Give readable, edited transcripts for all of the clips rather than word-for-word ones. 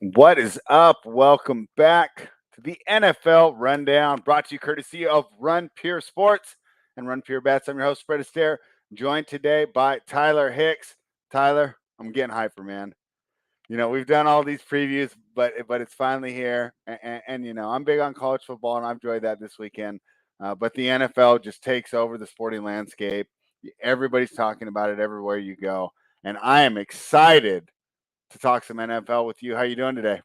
What is up? Welcome back to the NFL Rundown, brought to you courtesy of Run Pure Sports and Run Pure Bets. I'm your host, Astaire, joined today by Tyler Hicks. Tyler, I'm getting hyper, man. We've done all these previews, but it's finally here, and I'm big on college football, and I've enjoyed that this weekend. But the NFL just takes over the sporting landscape. Everybody's talking about it everywhere you go, and I am excited to talk some NFL with you. How you doing today?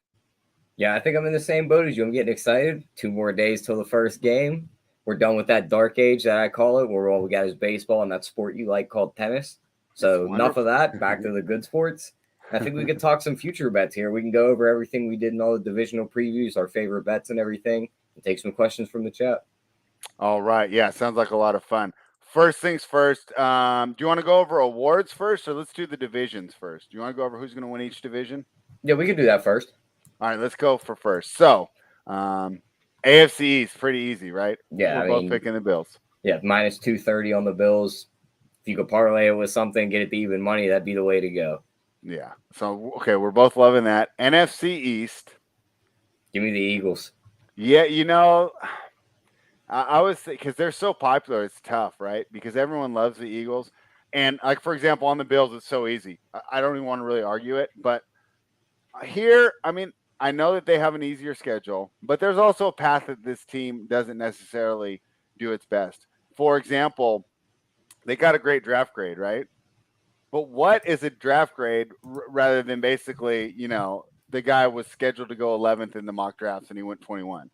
Yeah, I think I'm in the same boat as you. I'm getting excited. 2 more days till the first game. We're done with that dark age that I call it, where all we got is baseball and that sport you like called tennis. So enough of that. Back to the good sports. I think we could talk some future bets here. We can go over everything we did in all the divisional previews, our favorite bets and everything, and take some questions from the chat. All right. Yeah, sounds like a lot of fun. First things first. Do you want to go over awards first, or let's do the divisions first? Do you want to go over who's going to win each division? Yeah, we could do that first. All right, let's go for first. So, AFC East, pretty easy, right? Yeah, We're both picking the Bills. Yeah, minus 230 on the Bills. If you could parlay it with something, get it to even money, that'd be the way to go. Yeah. So, okay, we're both loving that. NFC East. Give me the Eagles. Yeah, I was because they're so popular, it's tough, right? Because everyone loves the Eagles. And, like, for example, on the Bills, it's so easy. I don't even want to really argue it. But here, I mean, I know that they have an easier schedule, but there's also a path that this team doesn't necessarily do its best. For example, they got a great draft grade, right? But what is a draft grade rather than basically, the guy was scheduled to go 11th in the mock drafts and he went 21,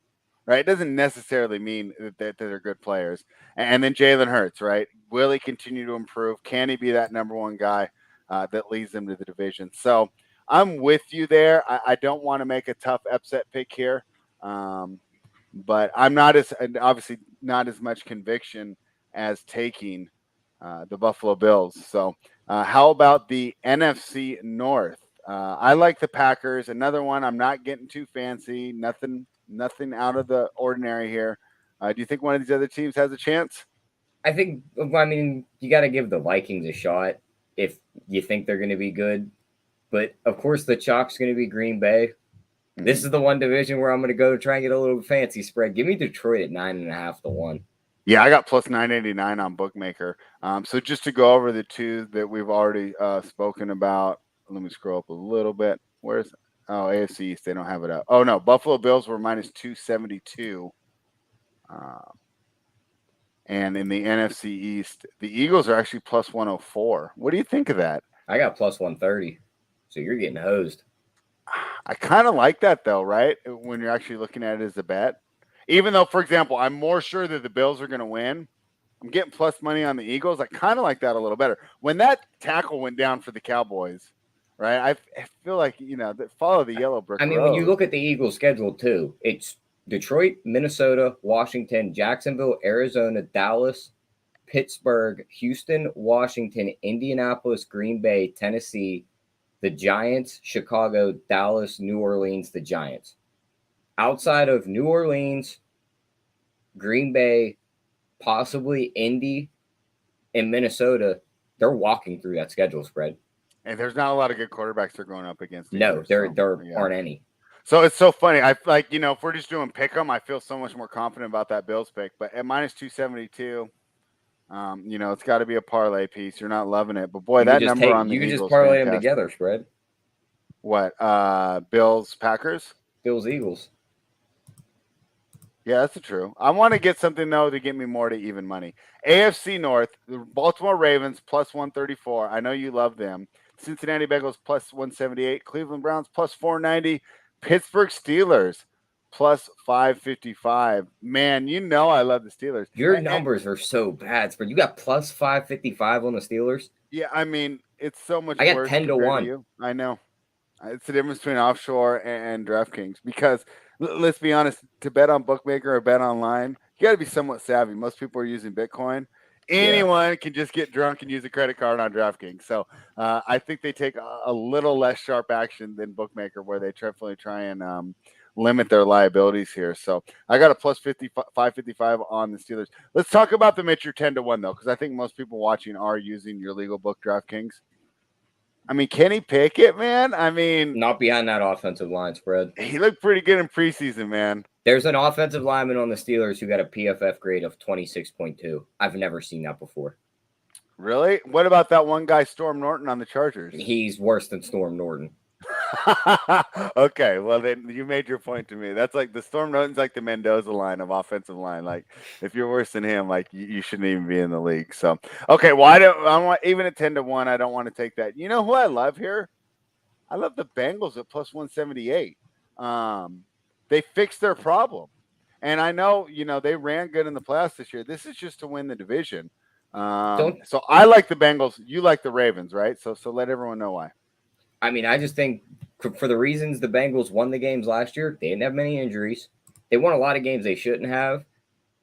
right? It doesn't necessarily mean that they're good players. And then Jalen Hurts, right? Will he continue to improve? Can he be that number one guy that leads them to the division? So I'm with you there. I don't want to make a tough upset pick here, but I'm not obviously not as much conviction as taking the Buffalo Bills. So how about the NFC North? I like the Packers. Another one. I'm not getting too fancy. Nothing out of the ordinary here. Do you think one of these other teams has a chance? I mean, you got to give the Vikings a shot if you think they're going to be good. But of course, the chalk's going to be Green Bay. Mm-hmm. This is the one division where I'm going to go to try and get a little fancy spread. Give me Detroit at 9.5 to 1. Yeah, I got plus 989 on Bookmaker. So just to go over the two that we've already spoken about, let me scroll up a little bit. Where's AFC East? They don't have it up. Oh no, Buffalo Bills were minus 272. And in the NFC East, the Eagles are actually plus 104. What do you think of that? I got plus 130. So you're getting hosed. I kind of like that though, right? When you're actually looking at it as a bet. Even though, for example, I'm more sure that the Bills are going to win, I'm getting plus money on the Eagles. I kind of like that a little better. When that tackle went down for the Cowboys, right? I feel like, that follow the yellow brick road. When you look at the Eagles schedule too, it's Detroit, Minnesota, Washington, Jacksonville, Arizona, Dallas, Pittsburgh, Houston, Washington, Indianapolis, Green Bay, Tennessee, the Giants, Chicago, Dallas, New Orleans, the Giants. Outside of New Orleans, Green Bay, possibly Indy, and Minnesota, they're walking through that schedule spread. And there's not a lot of good quarterbacks they're going up against. No, there aren't any. So it's so funny. I like, if we're just doing pick 'em, I feel so much more confident about that Bills pick. But at minus 272, it's got to be a parlay piece. You're not loving it, but boy, that number on the Eagles, you could just parlay them together, spread. What? Bills, Packers, Bills, Eagles. Yeah, that's true. I want to get something though to get me more to even money. AFC North, the Baltimore Ravens plus 134. I know you love them. Cincinnati Bengals plus 178. Cleveland Browns plus 490. Pittsburgh Steelers plus 555. Man, I love the Steelers. Your numbers are so bad, but you got plus 555 on the Steelers. Yeah, I mean, it's so much. I got 10 to 1. I know. It's the difference between offshore and DraftKings because let's be honest, to bet on Bookmaker or bet online, you got to be somewhat savvy. Most people are using Bitcoin. Anyone can just get drunk and use a credit card on DraftKings. So I think they take a little less sharp action than Bookmaker, where they definitely try and limit their liabilities here. So I got a plus 555 on the Steelers. Let's talk about them at your 10 to 1 though, because I think most people watching are using your legal book DraftKings. I mean, Kenny Pickett, man. I mean, Not behind that offensive line spread. he looked pretty good in preseason, man. There's an offensive lineman on the Steelers who got a PFF grade of 26.2. I've never seen that before. Really? What about that one guy, Storm Norton, on the Chargers? He's worse than Storm Norton. Okay, well then you made your point to me. That's like the Storm Norton's like the Mendoza line of offensive line. Like if you're worse than him, like you shouldn't even be in the league. So okay, well I want even at 10-1. I don't want to take that. You know who I love here? I love the Bengals at plus 178. They fixed their problem, and I know they ran good in the playoffs this year. This is just to win the division. So I like the Bengals. You like the Ravens, right? So let everyone know why. I mean, I just think for the reasons the Bengals won the games last year, they didn't have many injuries. They won a lot of games they shouldn't have.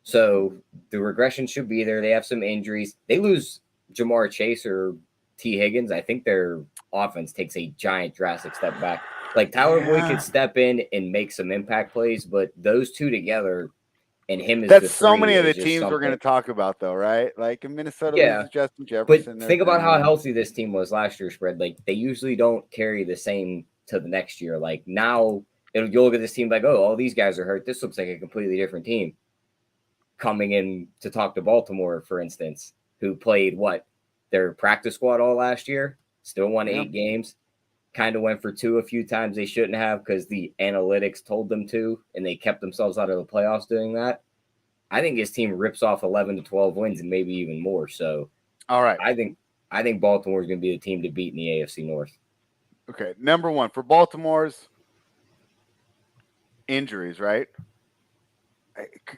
So the regression should be there. They have some injuries. They lose Jamar Chase or T. Higgins. I think their offense takes a giant drastic step back. Like Tyler Boyd could step in and make some impact plays, but those two together and him is that's so many of the teams we're going to talk about, though, right? Like in Minnesota, loses Justin Jefferson. But think about how healthy this team was last year, spread. Like they usually don't carry the same to the next year. Like now, you'll look at this team like, oh, all these guys are hurt. This looks like a completely different team. Coming in to talk to Baltimore, for instance, who played their practice squad all last year, still won 8 games. Kind of went for 2 a few times they shouldn't have because the analytics told them to, and they kept themselves out of the playoffs doing that. I think his team rips off 11 to 12 wins and maybe even more. So, all right, I think Baltimore is going to be the team to beat in the AFC North. Okay, number one for Baltimore's injuries, right?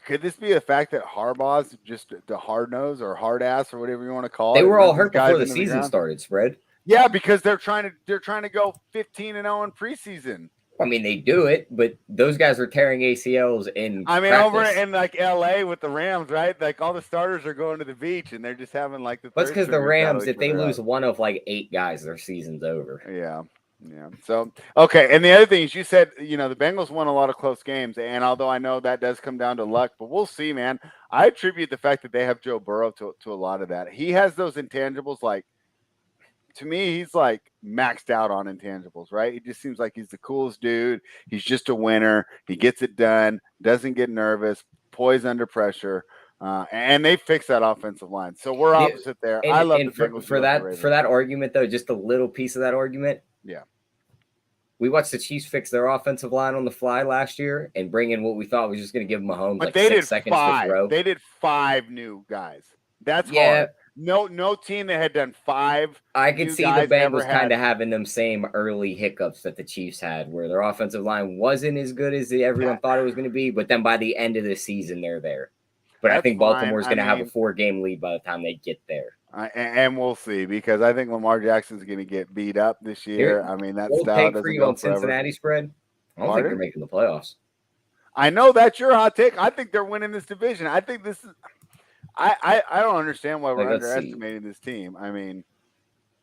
Could this be the fact that Harbaugh's just the hard nose or hard ass or whatever you want to call it? They were all hurt before the season started, spread. Yeah, because they're trying to go 15-0 in preseason. I mean, they do it, but those guys are tearing ACLs in practice. Over in like LA with the Rams, right? Like all the starters are going to the beach and they're just having like the. That's because the Rams, if they lose one of like 8 guys, their season's over. Yeah. So okay, and the other thing is, you said the Bengals won a lot of close games, and although I know that does come down to luck, but we'll see, man. I attribute the fact that they have Joe Burrow to a lot of that. He has those intangibles. Like to me, he's like maxed out on intangibles, right? He just seems like he's the coolest dude. He's just a winner. He gets it done. Doesn't get nervous. Poised under pressure. And they fix that offensive line. So we're opposite there. I love the Bengals for that argument, though. Just a little piece of that argument. Yeah. We watched the Chiefs fix their offensive line on the fly last year and bring in what we thought was just going to give Mahomes but like they 6 seconds to throw. They did 5 new guys. That's hard. No team that had done 5. I could see the Bengals kind of having them same early hiccups that the Chiefs had, where their offensive line wasn't as good as everyone thought it was going to be, but then by the end of the season, they're there. But I think Baltimore's going to have a 4-game lead by the time they get there. And we'll see, because I think Lamar Jackson's going to get beat up this year. I mean, that's take for you on Cincinnati spread. I don't think they're making the playoffs. I know that's your hot take. I think they're winning this division. I think this is. I don't understand why we're underestimating this team. I mean,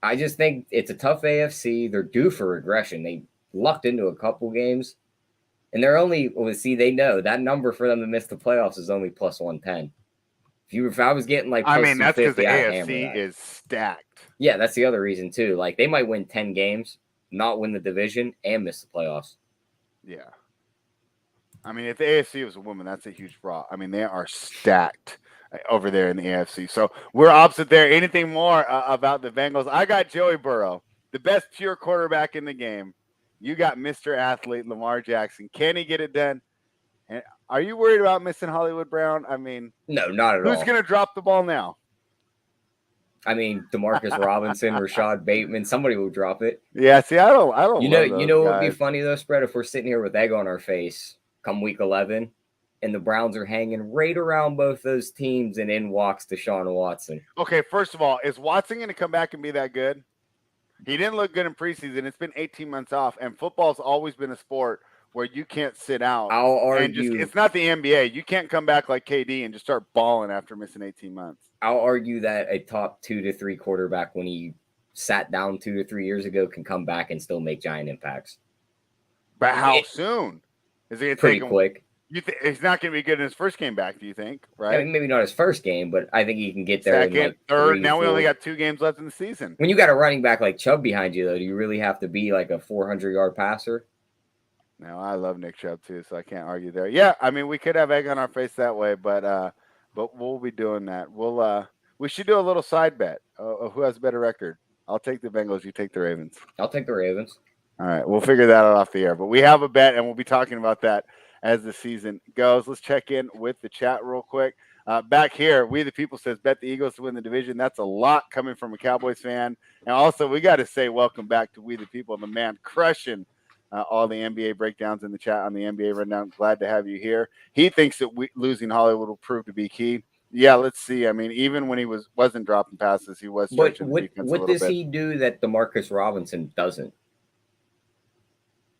I just think it's a tough AFC. They're due for regression. They lucked into a couple games, and they're only they know that number for them to miss the playoffs is only plus 110. If I was getting like, I mean, that's because the AFC is stacked. Yeah, that's the other reason too. Like they might win 10 games, not win the division, and miss the playoffs. Yeah. I mean, if the AFC was a woman, that's a huge fraud. I mean, they are stacked over there in the AFC. So we're opposite there. Anything more about the Bengals? I got Joey Burrow, the best pure quarterback in the game. You got Mr. Athlete Lamar Jackson. Can he get it done? And are you worried about missing Hollywood Brown? I mean, no, not at all. Who's going to drop the ball now? I mean, Demarcus Robinson, Rashad Bateman, somebody will drop it. Yeah, see, I don't. You know what would be funny though, spread, if we're sitting here with egg on our face come week 11, and the Browns are hanging right around both those teams, and in walks Deshaun Watson. Okay, first of all, is Watson going to come back and be that good? He didn't look good in preseason. It's been 18 months off, and football's always been a sport where you can't sit out. I'll argue it's not the NBA. You can't come back like KD and just start balling after missing 18 months. I'll argue that a top 2 to 3 quarterback, when he sat down 2 to 3 years ago, can come back and still make giant impacts. But how soon? Is it pretty quick? He's not going to be good in his first game back, do you think? I Right? mean, maybe not his first game, but I think he can get there in Second, like third. 3, Now we 4. only got 2 games left in the season. When you got a running back like Chubb behind you, though, do you really have to be like a 400-yard passer? Now I love Nick Chubb too, so I can't argue there. Yeah, I mean we could have egg on our face that way, but we'll be doing that. We should do a little side bet of who has a better record. I'll take the Bengals. You take the Ravens. I'll take the Ravens. All right, we'll figure that out off the air. But we have a bet, and we'll be talking about that as the season goes. Let's check in with the chat real quick. Back here, We the People says bet the Eagles to win the division. That's a lot coming from a Cowboys fan. And also, we got to say welcome back to We the People, the man crushing all the NBA breakdowns in the chat on the NBA rundown. Glad to have you here. He thinks that losing Hollywood will prove to be key. Yeah, let's see. I mean, even when he wasn't dropping passes, he was But stretching the defense a what little does bit. he do that DeMarcus Robinson doesn't?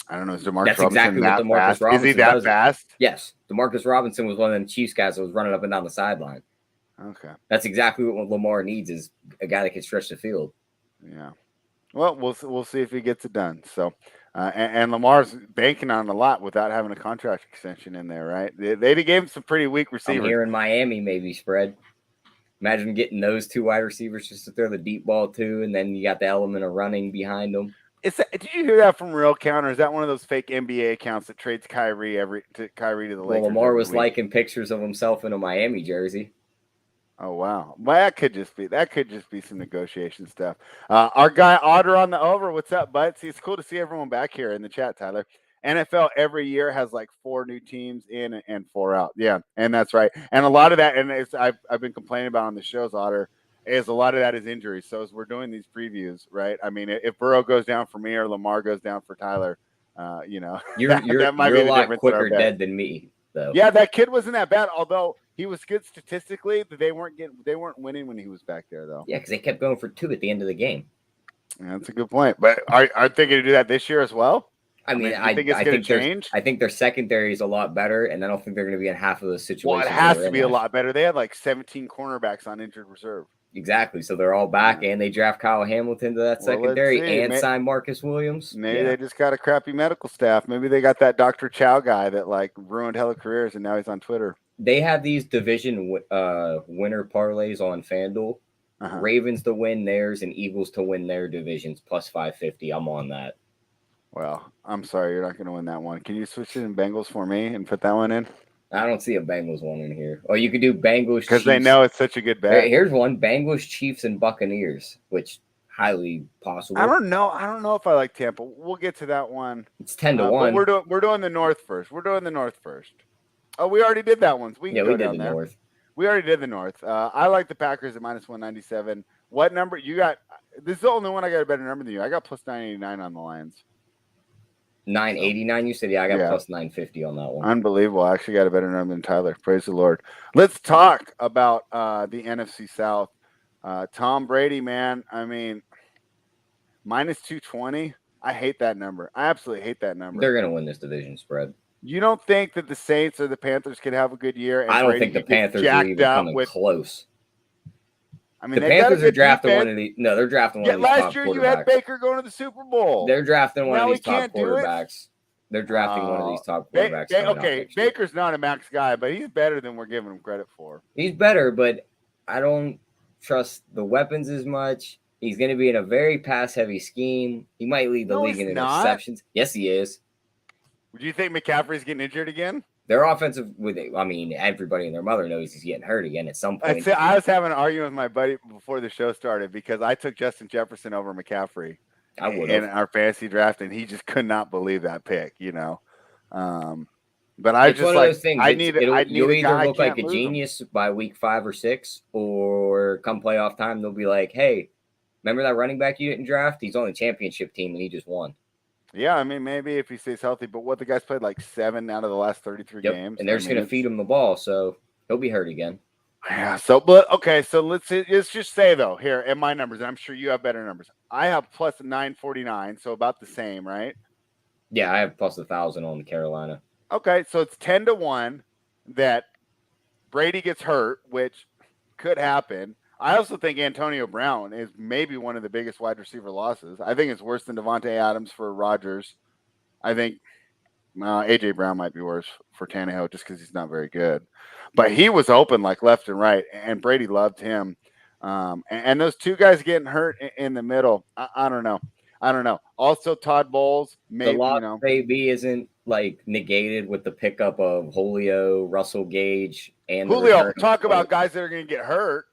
I don't know. Is DeMarcus That's Robinson exactly what that DeMarcus fast? Robinson Is he that does. fast? Yes. DeMarcus Robinson was one of them Chiefs guys that was running up and down the sideline. Okay. That's exactly what Lamar needs, is a guy that can stretch the field. Yeah. Well, we'll see if he gets it done. So, and Lamar's banking on a lot without having a contract extension in there, right? They gave him some pretty weak receivers. I'm here in Miami, maybe spread. Imagine getting those 2 wide receivers just to throw the deep ball to, and then you got the element of running behind them. Did you hear that from Real Count, or is that one of those fake NBA accounts that trades Kyrie to the Lakers? Well, Lamar was liking pictures of himself in a Miami jersey. Oh wow, well that could just be some negotiation stuff. Our guy Otter on the over. What's up, bud? See, it's cool to see everyone back here in the chat, Tyler. NFL every year has like 4 new teams in and 4 out. Yeah, and that's right. And a lot of that, and I've been complaining about on the shows, Otter, is a lot of that is injuries. So as we're doing these previews, right? I mean, if Burrow goes down for me or Lamar goes down for Tyler, You're that might be a the lot difference quicker dead than me, though. Yeah, that kid wasn't that bad. Although he was good statistically, they weren't winning when he was back there, though. Yeah, because they kept going for 2 at the end of the game. Yeah, that's a good point. But are they going to do that this year as well? I mean, I think it's going to change. I think their secondary is a lot better, and I don't think they're going to be in half of the situations. Well, it has to be a lot better. They had like 17 cornerbacks on injured reserve. Exactly. So they're all back, and they draft Kyle Hamilton to that secondary and sign Marcus Williams. Maybe they just got a crappy medical staff. Maybe they got that Dr. Chow guy that like ruined hella careers, and now he's on Twitter. They have these division winner parlays on FanDuel. Ravens to win theirs and Eagles to win their divisions plus 550. I'm on that. Well, I'm sorry, you're not going to win that one. Can you switch it in Bengals for me and put that one in? I don't see a Bengals one in here. Oh, you could do Bengals because they know it's such a good bet. Here's one: Bengals, Chiefs, and Buccaneers, which highly possible. I don't know if I like Tampa. We'll get to that one. It's 10-1. We're doing the North first. Oh, we already did that one. So we did the North. We already did the North. I like the Packers at minus 197. What number you got? This is the only one I got a better number than you. I got plus 989 on the Lions. 989, you said? Yeah, I got plus 950 on that one. Unbelievable. I actually got a better number than Tyler. Praise the Lord. Let's talk about the NFC South. Tom Brady, man. I mean, minus 220. I hate that number. I absolutely hate that number. They're going to win this division spread. You don't think that the Saints or the Panthers could have a good year? And I don't think the Panthers are even coming close. I mean, the Panthers are drafting one of these. No, they're drafting one of these top quarterbacks. Last year you had Baker going to the Super Bowl. They're drafting one of these top quarterbacks. They're drafting one of these top quarterbacks. Okay, Baker's not a max guy, but he's better than we're giving him credit for. He's better, but I don't trust the weapons as much. He's going to be in a very pass-heavy scheme. He might lead the league in interceptions. Yes, he is. Do you think McCaffrey's getting injured again? Their offensive, everybody and their mother knows he's getting hurt again at some point. I was having an argument with my buddy before the show started because I took Justin Jefferson over McCaffrey in our fantasy draft, and he just could not believe that pick, But I it's just one of those things. You'll either look like a genius by week 5 or 6, or come playoff time, they'll be like, "Hey, remember that running back you didn't draft? He's on the championship team, and he just won." Yeah, I mean, maybe if he stays healthy, but the guy's played like 7 out of the last 33 games. And they're just going to feed him the ball, so he'll be hurt again. Yeah, so let's just say, though, here, in my numbers, and I'm sure you have better numbers. I have plus 949, so about the same, right? Yeah, I have plus 1,000 on Carolina. Okay, so it's 10-1 that Brady gets hurt, which could happen. I also think Antonio Brown is maybe one of the biggest wide receiver losses. I think it's worse than Devontae Adams for Rodgers. I think, AJ Brown might be worse for Tannehill just because he's not very good, but he was open like left and right, and Brady loved him. And those two guys getting hurt in the middle, I don't know. I don't know. Also, Todd Bowles, The maybe loss maybe isn't like negated with the pickup of Julio, Russell Gage, and the Julio. return of Talk Floyd. about guys that are going to get hurt.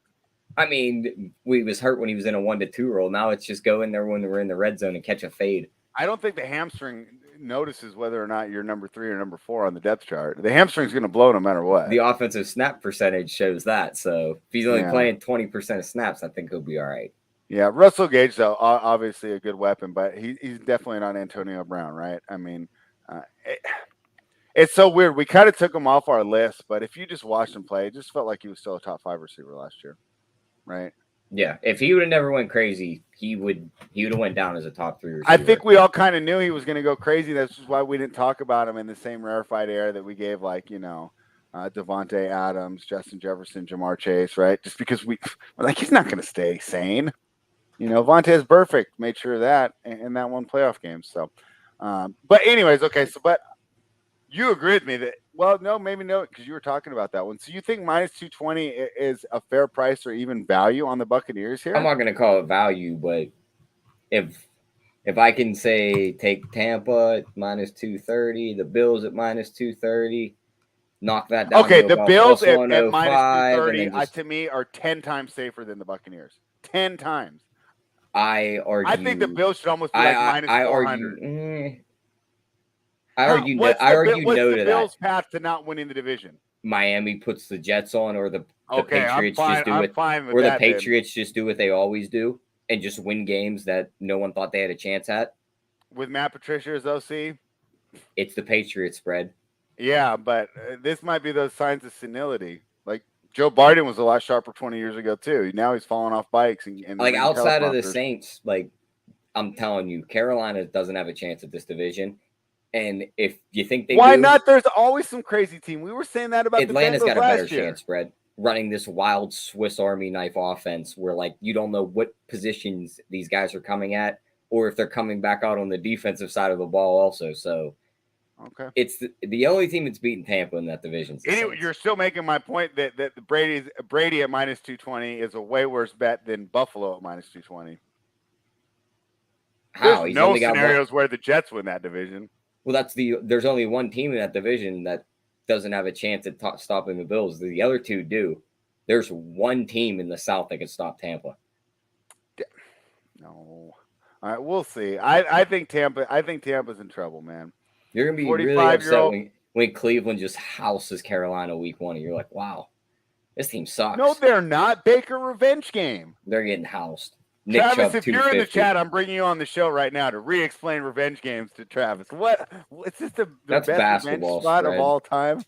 I mean, we was hurt when he was in a 1-2 role. Now it's just go in there when we're in the red zone and catch a fade. I don't think the hamstring notices whether or not you're number 3 or number 4 on the depth chart. The hamstring's going to blow no matter what. The offensive snap percentage shows that. So if he's only playing 20% of snaps, I think he'll be all right. Yeah, Russell Gage, though, obviously a good weapon, but he's definitely not Antonio Brown, right? I mean, it's so weird. We kind of took him off our list, but if you just watched him play, it just felt like he was still a top 5 receiver last year, right? Yeah, if he would have never went crazy, he would have went down as a top 3 receiver. I think we all kind of knew he was going to go crazy. That's just why we didn't talk about him in the same rarefied air that we gave, like, Devontae Adams, Justin Jefferson, Jamar Chase, right? Just because we're like, he's not going to stay sane. Vontez Burfict made sure of that in that one playoff game. So, but anyways, okay. So, but you agree with me that, well, no, maybe no, because you were talking about that one. So you think minus 220 is a fair price or even value on the Buccaneers here? I'm not going to call it value, but if I can say take Tampa at minus 230, the Bills at minus 230, knock that down. Okay, the Bills at minus 230 to me are 10 times safer than the Buccaneers. 10 times. I think the Bills should almost be like minus 400. I argue no to that. Bills' path to not winning the division? Miami puts the Jets on, or the Patriots just do what they always do and just win games that no one thought they had a chance at. With Matt Patricia as OC? It's the Patriots spread. Yeah, but this might be those signs of senility. Like Joe Biden was a lot sharper 20 years ago too. Now he's falling off bikes and like outside of the Saints, like I'm telling you, Carolina doesn't have a chance at this division. And if you think they why not? There's always some crazy team. We were saying that about Atlanta's the got a better chance, spread, running this wild Swiss Army knife offense where like you don't know what positions these guys are coming at or if they're coming back out on the defensive side of the ball also. So okay, it's the only team that's beaten Tampa in that division. Anyway, you're still making my point that the Brady at minus 220 is a way worse bet than Buffalo at minus 220. How? There's no scenarios where the Jets win that division. Well, there's only one team in that division that doesn't have a chance at stopping the Bills. The other two do. There's one team in the South that can stop Tampa. No. All right, we'll see. I think Tampa's in trouble, man. You're gonna be really upset when Cleveland just houses Carolina week 1, and you're like, wow, this team sucks. No, they're not. Baker revenge game. They're getting housed. Nick Travis, Chubb, if you're in the chat, I'm bringing you on the show right now to re-explain revenge games to Travis. What? Is this the best revenge spot of all time?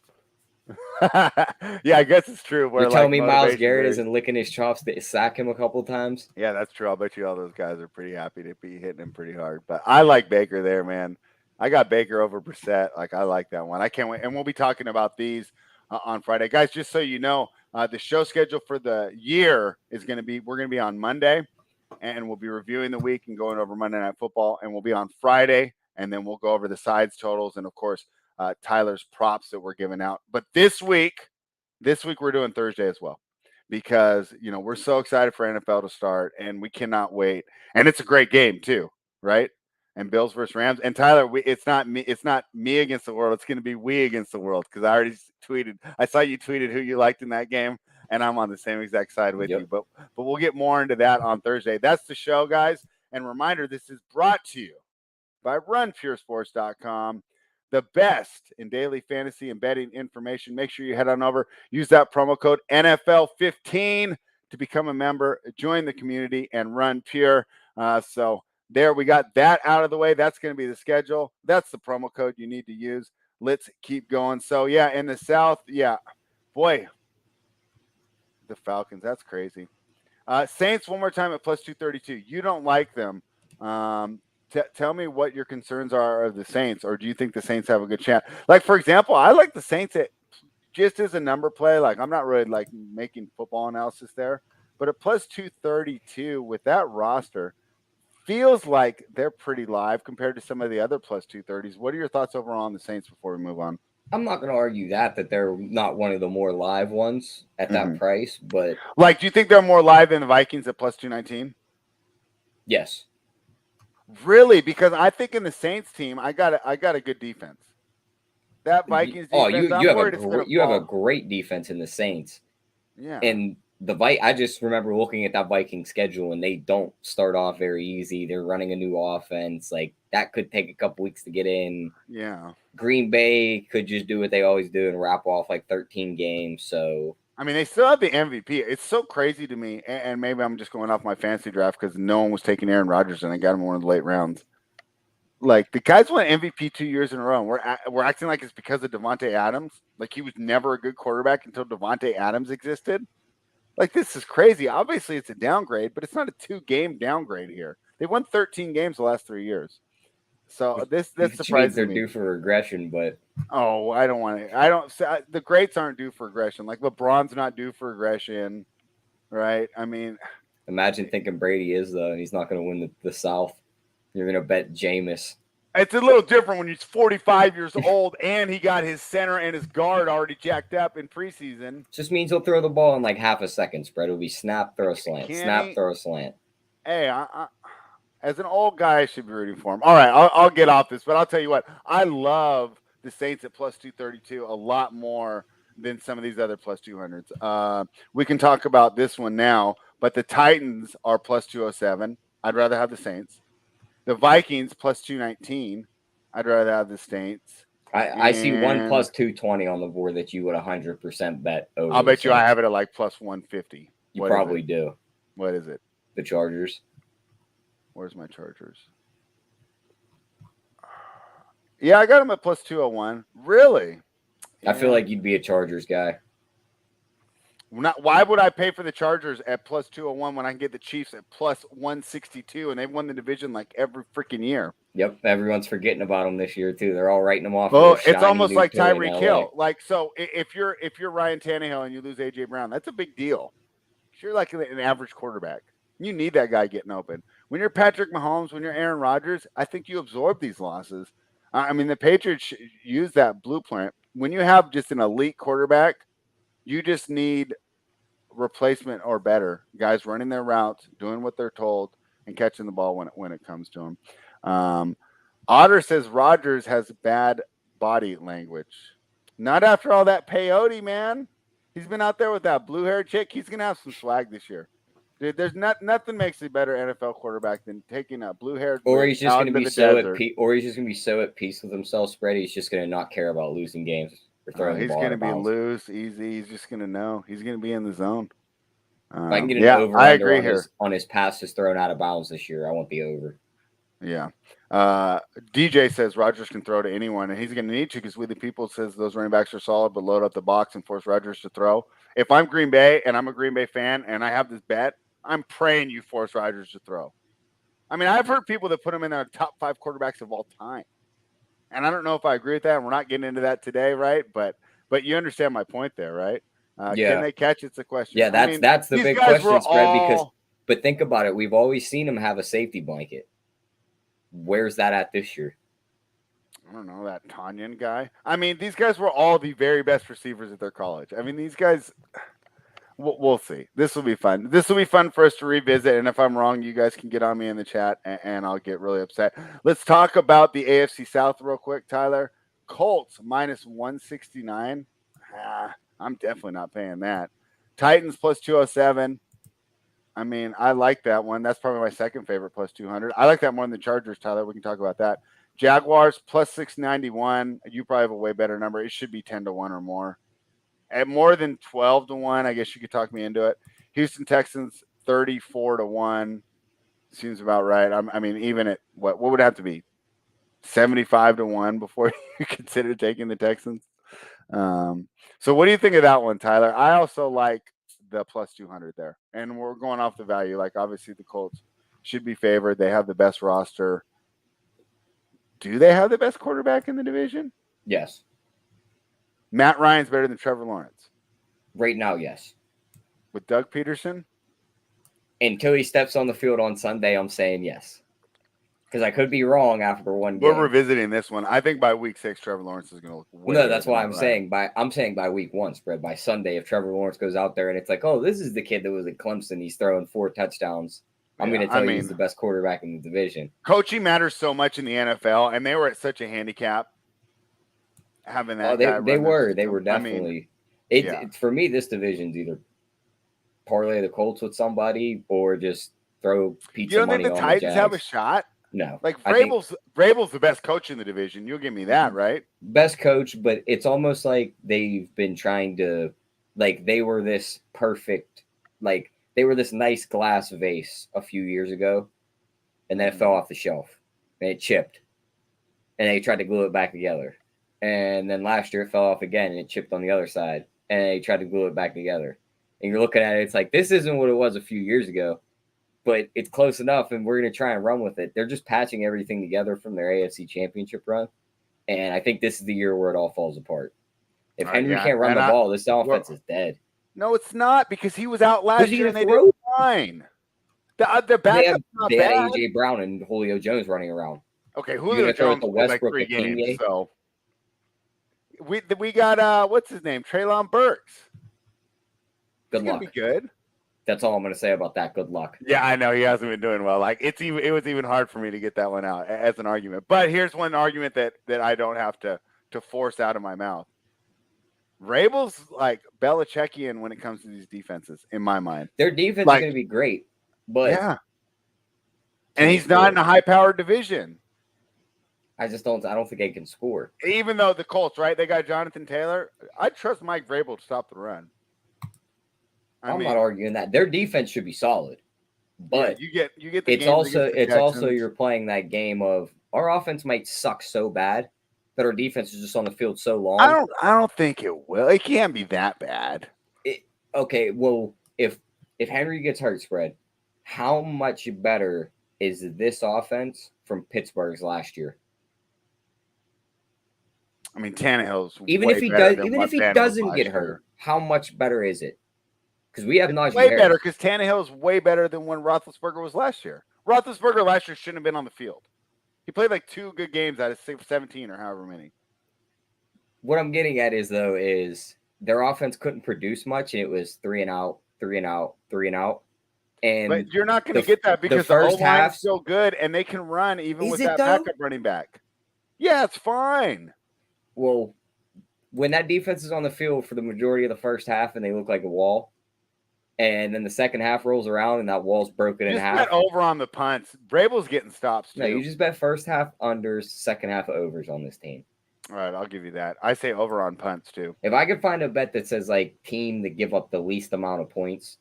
Yeah, I guess it's true. You're telling me Myles Garrett isn't licking his chops to sack him a couple times? Yeah, that's true. I'll bet you all those guys are pretty happy to be hitting him pretty hard. But I like Baker there, man. I got Baker over Brissett. Like, I like that one. I can't wait. And we'll be talking about these on Friday. Guys, just so you know, the show schedule for the year is going to be, we're going to be on Monday. And we'll be reviewing the week and going over Monday Night Football. And we'll be on Friday. And then we'll go over the sides totals. And, of course, Tyler's props that we're giving out. But this week we're doing Thursday as well. Because, we're so excited for NFL to start. And we cannot wait. And it's a great game, too. Right? And Bills versus Rams. And, Tyler, it's not me against the world. It's going to be we against the world. Because I already tweeted. I saw you tweeted who you liked in that game. And I'm on the same exact side with you. But we'll get more into that on Thursday. That's the show, guys. And reminder, this is brought to you by RunPureSports.com, the best in daily fantasy and betting information. Make sure you head on over. Use that promo code NFL15 to become a member. Join the community and run pure. So there, we got that out of the way. That's going to be the schedule. That's the promo code you need to use. Let's keep going. So, yeah, in the South, boy, the Falcons, that's crazy. Saints one more time at plus 232. You don't like them. Tell me what your concerns are of the Saints, or do you think the Saints have a good chance? Like, for example, I like the Saints at just as a number play. Like, I'm not really like making football analysis there, but at plus 232 with that roster, feels like they're pretty live compared to some of the other plus 230s. What are your thoughts overall on the Saints before we move on? I'm not going to argue that they're not one of the more live ones at that price, but like, do you think they're more live than the Vikings at plus 219? Yes. Really? Because I think in the Saints team, I got a good defense. That Vikings defense, I'm worried it's going to fall. You have a great defense in the Saints. Yeah. And I just remember looking at that Viking schedule, and they don't start off very easy. They're running a new offense. Like, that could take a couple weeks to get in. Yeah. Green Bay could just do what they always do and wrap off like 13 games. So, I mean, they still have the MVP. It's so crazy to me, and maybe I'm just going off my fantasy draft because no one was taking Aaron Rodgers, and I got him in one of the late rounds. Like, the guys won MVP 2 years in a row. We're acting like it's because of Devontae Adams. Like, he was never a good quarterback until Devontae Adams existed. Like, this is crazy. Obviously, it's a downgrade, but it's not a 2-game downgrade here. They won 13 games the last 3 years. So this surprises they're me. due for regression, but I don't want to. I don't. The greats aren't due for regression. Like, LeBron's not due for regression, right? I mean, imagine thinking Brady is though, and he's not going to win the South. You're going to bet Jameis. It's a little different when he's 45 years old and he got his center and his guard already jacked up in preseason. Just means he'll throw the ball in like half a second. Spread will be snap, throw a slant, snap, throw a slant. Hey, as an old guy, I should be rooting for him. All right, I'll get off this, but I'll tell you what. I love the Saints at plus 232 a lot more than some of these other plus 200s. We can talk about this one now, but the Titans are plus 207. I'd rather have the Saints. The Vikings plus 219. I'd rather have the Saints. I see one plus 220 on the board that you would 100% bet over. I'll bet you I have it at like plus 150. You probably do. What is it? The Chargers. Where's my Chargers? Yeah, I got them at plus 201. Really? I feel like you'd be a Chargers guy. Why would I pay for the Chargers at plus 201 when I can get the Chiefs at plus 162 and they've won the division like every freaking year? Yep, everyone's forgetting about them this year too. They're all writing them off. Oh, it's almost like Tyreek Hill. Like, so if you're Ryan Tannehill and you lose AJ Brown, that's a big deal. If you're like an average quarterback, you need that guy getting open. When you're Patrick Mahomes, when you're Aaron Rodgers, I think you absorb these losses. I mean, the Patriots use that blueprint. When you have just an elite quarterback, you just need replacement or better guys running their routes, doing what they're told, and catching the ball when it comes to them. Otter says Rodgers has bad body language. Not after all that peyote, man. He's been out there with that blue-haired chick. He's gonna have some swag this year. Dude, there's nothing makes a better NFL quarterback than taking a blue-haired or he's just going to be so at peace, or he's just going to be so at peace with himself. Spread. He's just going to not care about losing games or throwing the ball. He's going to be loose, easy. He's just going to know. He's going to be in the zone. If I can get an over I agree on his passes thrown out of bounds this year, I want the over. Yeah. DJ says Rodgers can throw to anyone, and he's going to need to because We the People says those running backs are solid, but load up the box and force Rodgers to throw. If I'm Green Bay and I'm a Green Bay fan and I have this bet, I'm praying you force Rodgers to throw. I mean, I've heard people that put him in their top 5 quarterbacks of all time. And I don't know if I agree with that. And we're not getting into that today, right? But you understand my point there, right? Can they catch? It's a question. Yeah, that's the big question, Spread. But think about it. We've always seen him have a safety blanket. Where's that at this year? I don't know, that Tanyan guy. I mean, these guys were all the very best receivers at their college. I mean, these guys – we'll see. This will be fun. This will be fun for us to revisit. And if I'm wrong, you guys can get on me in the chat and I'll get really upset. Let's talk about the AFC South real quick, Tyler. Colts minus 169. I'm definitely not paying that. Titans plus 207. I mean, I like that one. That's probably my second favorite plus 200. I like that more than the Chargers, Tyler. We can talk about that. Jaguars plus 691. You probably have a way better number. It should be 10-1 or more. At more than 12-1, I guess you could talk me into it. Houston Texans 34-1 seems about right. I mean, even at what would it have to be? 75-1 before you consider taking the Texans. So what do you think of that one, Tyler? I also like the plus 200 there, and we're going off the value. Like, obviously the Colts should be favored. They have the best roster. Do they have the best quarterback in the division? Yes. Matt Ryan's better than Trevor Lawrence. Right now, yes. With Doug Peterson? Until he steps on the field on Sunday, I'm saying yes. because I could be wrong after one We're game. revisiting this one. I think by week 6, Trevor Lawrence is going to look way No, better that's than why that, I'm right? saying I'm saying by week 1 spread. By Sunday, if Trevor Lawrence goes out there and it's like, oh, this is the kid that was at Clemson, he's throwing 4 touchdowns. I'm going to tell you he's the best quarterback in the division. Coaching matters so much in the NFL, and they were at such a handicap having that guy. They were definitely. For me, this division's either parlay the Colts with somebody or just throw pizza money on the Jags. You don't think the Titans have a shot? No. Like Vrabel's the best coach in the division. You'll give me that, right? Best coach, but it's almost like they've been trying to, like they were this perfect, like they were this nice glass vase a few years ago, and then it fell off the shelf, and it chipped, and they tried to glue it back together. And then last year it fell off again, and it chipped on the other side, and they tried to glue it back together. And you're looking at it, it's like, this isn't what it was a few years ago, but it's close enough, and we're going to try and run with it. They're just patching everything together from their AFC championship run, and I think this is the year where it all falls apart. If Henry can't run the ball, this offense is dead. No, it's not, because he was out last year, and they did fine. The backup's not bad. They had A.J. Brown and Julio Jones running around. Okay, Julio Jones played like 3 games, so... We got what's his name? Treylon Burks. Good luck. Be good. That's all I'm going to say about that. Good luck. Yeah, I know he hasn't been doing well. Like it was even hard for me to get that one out as an argument. But here's one argument that I don't have to force out of my mouth. Vrabel's like Belichickian when it comes to these defenses, in my mind. Their defense is going to be great, but yeah, and he's not in a high-powered division. I don't think they can score. Even though the Colts, right? They got Jonathan Taylor. I trust Mike Vrabel to stop the run. I'm not arguing that. Their defense should be solid. But yeah, you get the it's also you're playing that game of our offense might suck so bad that our defense is just on the field so long. I don't think it will. It can't be that bad. Okay, well, if Henry gets hurt, spread, how much better is this offense from Pittsburgh's last year? I mean, Tannehill's even if he doesn't get hurt, how much better is it? Because we have Najee way Harris. Better because Tannehill is way better than when Roethlisberger was last year. Roethlisberger last year shouldn't have been on the field. He played like 2 good games out of 17 or however many. What I'm getting at is their offense couldn't produce much, and it was 3 and out, 3 and out, 3 and out. And but you're not going to get that because the first half is so good, and they can run even with that backup running back. Yeah, it's fine. Well, when that defense is on the field for the majority of the first half and they look like a wall, and then the second half rolls around and that wall's broken in half. Bet over on the punts. Vrabel's getting stops too. No, you just bet first half unders, second half overs on this team. All right, I'll give you that. I say over on punts too. If I could find a bet that says like team that give up the least amount of points,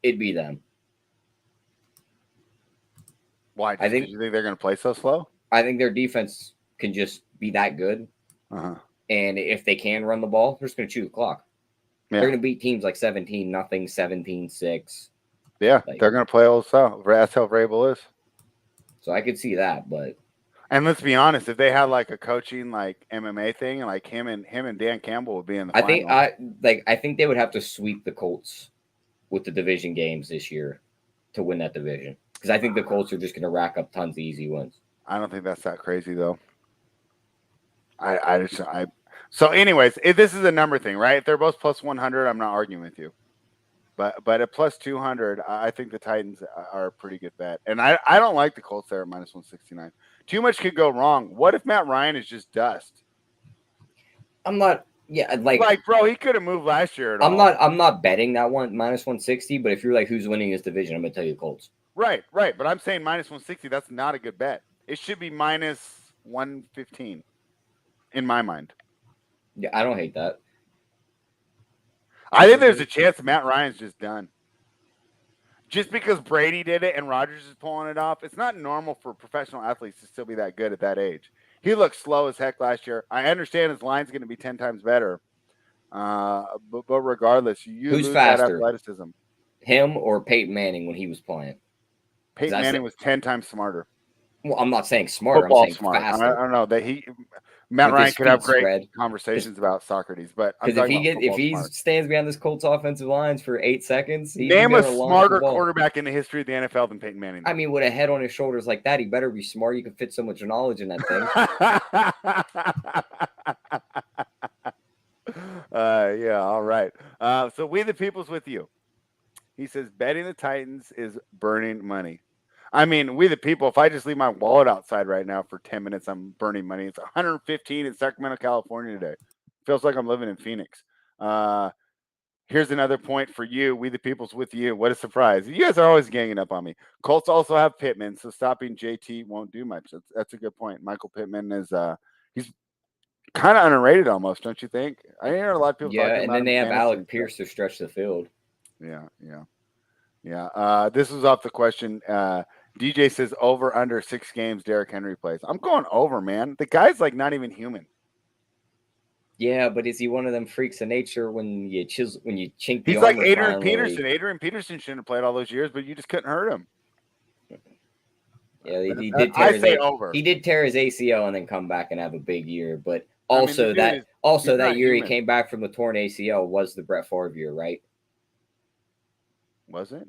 it'd be them. Why? Do you think they're going to play so slow? I think their defense can just be that good. Uh-huh. And if they can run the ball, they're just going to chew the clock. Yeah. They're going to beat teams like 17-0, 17-6. Yeah, they're going to play old style. That's how Vrabel is. So I could see that, but. And let's be honest, if they had like a coaching like MMA thing, and like him and Dan Campbell would be in the final. I think they would have to sweep the Colts with the division games this year to win that division. Because I think the Colts are just going to rack up tons of easy wins. I don't think that's that crazy though. So anyways, if this is a number thing, right? If they're both plus 100, I'm not arguing with you. But at plus 200, I think the Titans are a pretty good bet. And I don't like the Colts there at minus 169. Too much could go wrong. What if Matt Ryan is just dust? I'm not bro, he could have moved last year I'm not betting that one minus 160, but if you're like who's winning this division, I'm gonna tell you the Colts. Right. But I'm saying minus 160, that's not a good bet. It should be minus 115 in my mind. Yeah, I don't hate that. I think there's a chance that Matt Ryan's just done. Just because Brady did it and Rodgers is pulling it off, it's not normal for professional athletes to still be that good at that age. He looked slow as heck last year. I understand his line's going to be 10 times better. But regardless, who's lose faster? That athleticism. Him or Peyton Manning when he was playing? Peyton Manning was 10 times smarter. Well, I'm not saying smarter. Football I'm saying smart. faster. I don't know that Matt with Ryan his could have feet great spread. conversations about Socrates, but I'm Because talking about if football he smart. stands behind this Colts offensive lines for 8 seconds, he's Name a going to launch the smarter ball. quarterback in the history of the NFL than Peyton Manning. I mean, with a head on his shoulders like that, he better be smart. You can fit so much knowledge in that thing. Yeah, all right. So we the people's with you. He says betting the Titans is burning money. I mean, we the people, if I just leave my wallet outside right now for 10 minutes, I'm burning money. It's 115 in Sacramento, California today. Feels like I'm living in Phoenix. Here's another point for you. We the people's with you. What a surprise. You guys are always ganging up on me. Colts also have Pittman, so stopping JT won't do much. That's a good point. Michael Pittman is he's kind of underrated almost, don't you think? I hear a lot of people talking about And then him they have fantasy Alec and Pierce stuff. to stretch the field. Yeah. This was off the question. DJ says over under 6 games Derrick Henry plays. I'm going over, man. The guy's like not even human. Yeah, but is he one of them freaks of nature when you chink the He's like armor Adrian finally? Peterson. Adrian Peterson shouldn't have played all those years, but you just couldn't hurt him. Yeah, he did over. He did tear his ACL and then come back and have a big year. But I also mean, that year human. he came back from the torn ACL was the Brett Favre year, right? Was it?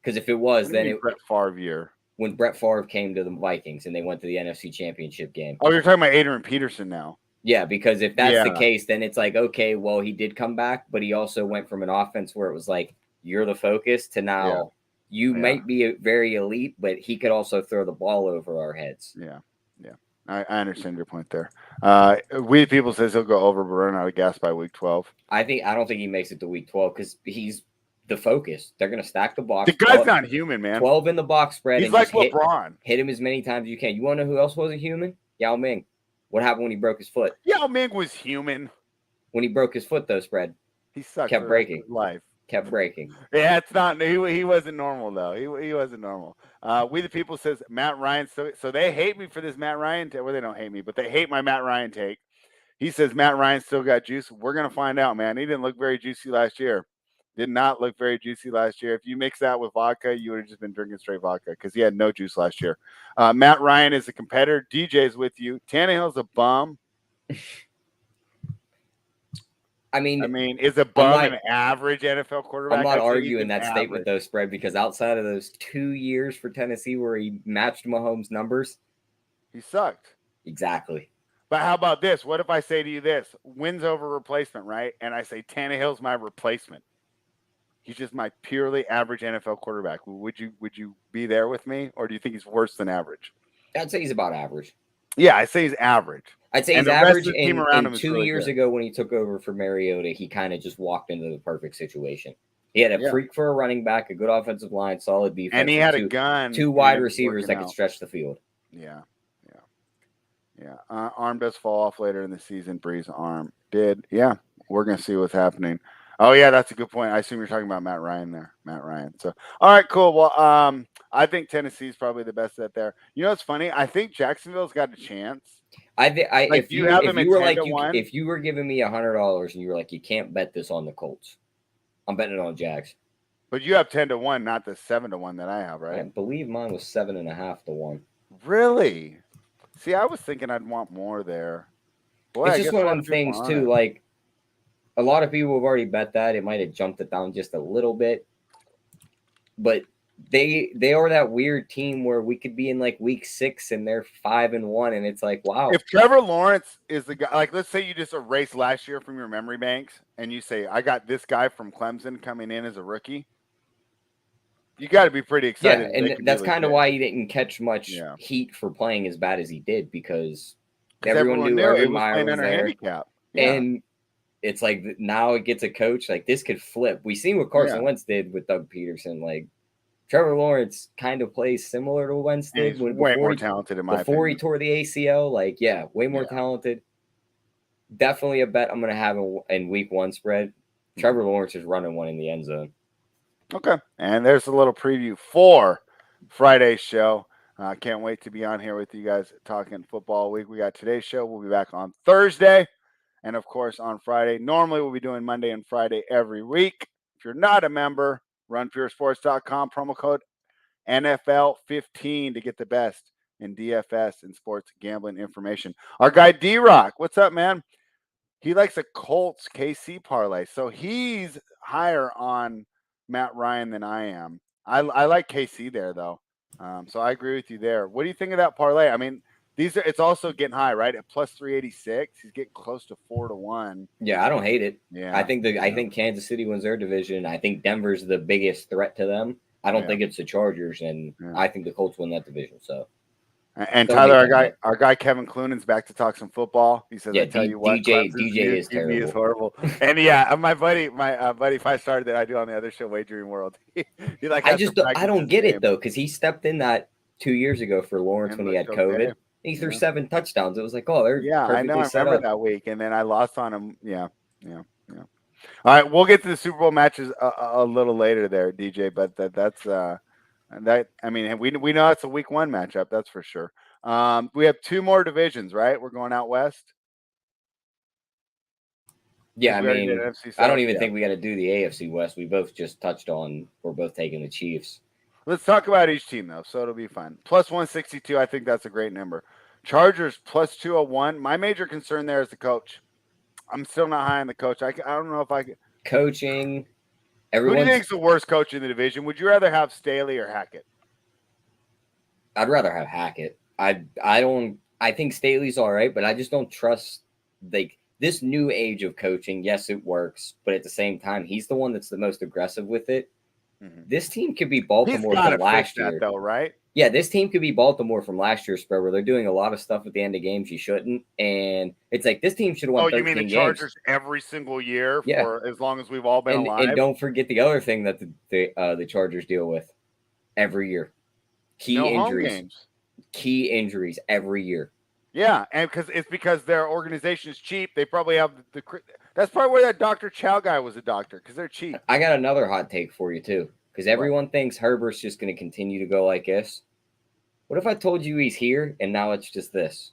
Because if it was, then it Brett Favre year. When Brett Favre came to the Vikings and they went to the NFC Championship game. Oh, you're talking about Adrian Peterson now. Yeah, because if that's the case, then it's like, okay, well, he did come back, but he also went from an offense where it was like, you're the focus to now you might be very elite, but he could also throw the ball over our heads. Yeah. I understand your point there. We people says he'll go over, but run out of gas by week 12. I don't think he makes it to week 12 because he's the focus. They're going to stack the box. The guy's not human, man. 12 in the box spread. He's like LeBron. Hit him as many times as you can. You want to know who else wasn't human? Yao Ming. What happened when he broke his foot? Yao Ming was human. When he broke his foot, though, spread. He sucked. Kept breaking. Life. Kept breaking. Yeah, it's not. He wasn't normal though. He wasn't normal. We the people says Matt Ryan. So they hate me for this Matt Ryan take. Well, they don't hate me, but they hate my Matt Ryan take. He says Matt Ryan still got juice. We're gonna find out, man. He didn't look very juicy last year. Did not look very juicy last year. If you mix that with vodka, you would have just been drinking straight vodka because he had no juice last year. Matt Ryan is a competitor. DJ's with you. Tannehill's a bum. I mean, is a bum an average NFL quarterback? I'm not arguing that statement though, spread, because outside of those 2 years for Tennessee where he matched Mahomes' numbers, he sucked. Exactly. But how about this? What if I say to you this? Wins over replacement, right? And I say Tannehill's my replacement. He's just my purely average NFL quarterback. Would you be there with me, or do you think he's worse than average? I'd say he's about average. Yeah, I say he's average. I'd say he's average. And 2 years ago when he took over for Mariota, he kind of just walked into the perfect situation. He had a freak for a running back, a good offensive line, solid defense, and he had a gun. 2 wide receivers that could stretch the field. Yeah. Arm does fall off later in the season. Bree's arm did. Yeah, we're gonna see what's happening. Oh yeah, that's a good point. I assume you're talking about Matt Ryan there. Matt Ryan. So all right, cool. Well, I think Tennessee's probably the best at there. You know what's funny? I think Jacksonville's got a chance. If you were giving me $100 and you were like, you can't bet this on the Colts, I'm betting it on Jags. But you have 10-1, not the 7-1 that I have, right? I believe mine was 7.5-1. Really? See, I was thinking I'd want more there. Boy, it's just one of them things too. Like a lot of people have already bet that. It might have jumped it down just a little bit, but they are that weird team where we could be in like week 6 and they're 5-1, and it's like, wow. If Trevor Lawrence is the guy, like let's say you just erase last year from your memory banks and you say, I got this guy from Clemson coming in as a rookie, you got to be pretty excited. Yeah, and that's kind of why he didn't catch much heat for playing as bad as he did, because everyone knew Urban Meyer was there. Handicap. Yeah. And it's like now it gets a coach like this could flip. We seen what Carson Wentz did with Doug Peterson. Like Trevor Lawrence kind of plays similar to Wentz did way more talented in my opinion. Before he tore the ACL. Like way more talented. Definitely a bet I'm going to have in week 1 spread. Trevor Lawrence is running one in the end zone. Okay. And there's a little preview for Friday's show. Can't wait to be on here with you guys talking football week. We got today's show. We'll be back on Thursday. And, of course, on Friday. Normally, we'll be doing Monday and Friday every week. If you're not a member, runpuresports.com, promo code NFL15 to get the best in DFS and sports gambling information. Our guy D-Rock, what's up, man? He likes a Colts KC parlay, so he's higher on Matt Ryan than I am. I like KC there though, so I agree with you there. What do you think of that parlay? I mean, it's also getting high, right? At plus 386, he's getting close to 4-1. Yeah, I don't hate it. Yeah, I think Kansas City wins their division. I think Denver's the biggest threat to them. I don't think it's the Chargers, and I think the Colts win that division. So. And Tyler, our guy Kevin Cloonan's back to talk some football. He says, "I tell you what, DJ is terrible. Is horrible." And my buddy 5-star that I do on the other show, Wagering World. he like I don't get it though, because he stepped in that 2 years ago for Lawrence when he had COVID. Okay. He threw 7 touchdowns. It was like, oh, they're I know. I remember that week, and then I lost on him. Yeah. All right, we'll get to the Super Bowl matches a little later there, DJ. But that's. I mean, we know it's a week 1 matchup, that's for sure. We have 2 more divisions, right? We're going out west. Yeah, I mean, I don't even think we got to do the AFC West. We both just touched on we're both taking the Chiefs. Let's talk about each team though, so it'll be fun. Plus 162, I think that's a great number. Chargers plus 201. My major concern there is the coach. I'm still not high on the coach. I don't know if I could. Coaching. Who do you think is the worst coach in the division? Would you rather have Staley or Hackett? I'd rather have Hackett. I think Staley's all right, but I just don't trust this new age of coaching. Yes, it works, but at the same time, he's the one that's the most aggressive with it. Mm-hmm. This team could be Baltimore from last year, though, right? Yeah, this team could be Baltimore from last year's spread where they're doing a lot of stuff at the end of games you shouldn't. And it's like this team should have won 13 games. Oh, you mean the Chargers every single year for as long as we've all been alive? And don't forget the other thing that the Chargers deal with every year. Key injuries every year. Yeah, and because their organization is cheap, they probably have that's probably where that Dr. Chow guy was a doctor, because they're cheap. I got another hot take for you, too. Because everyone thinks Herbert's just going to continue to go like this. What if I told you he's here and now it's just this?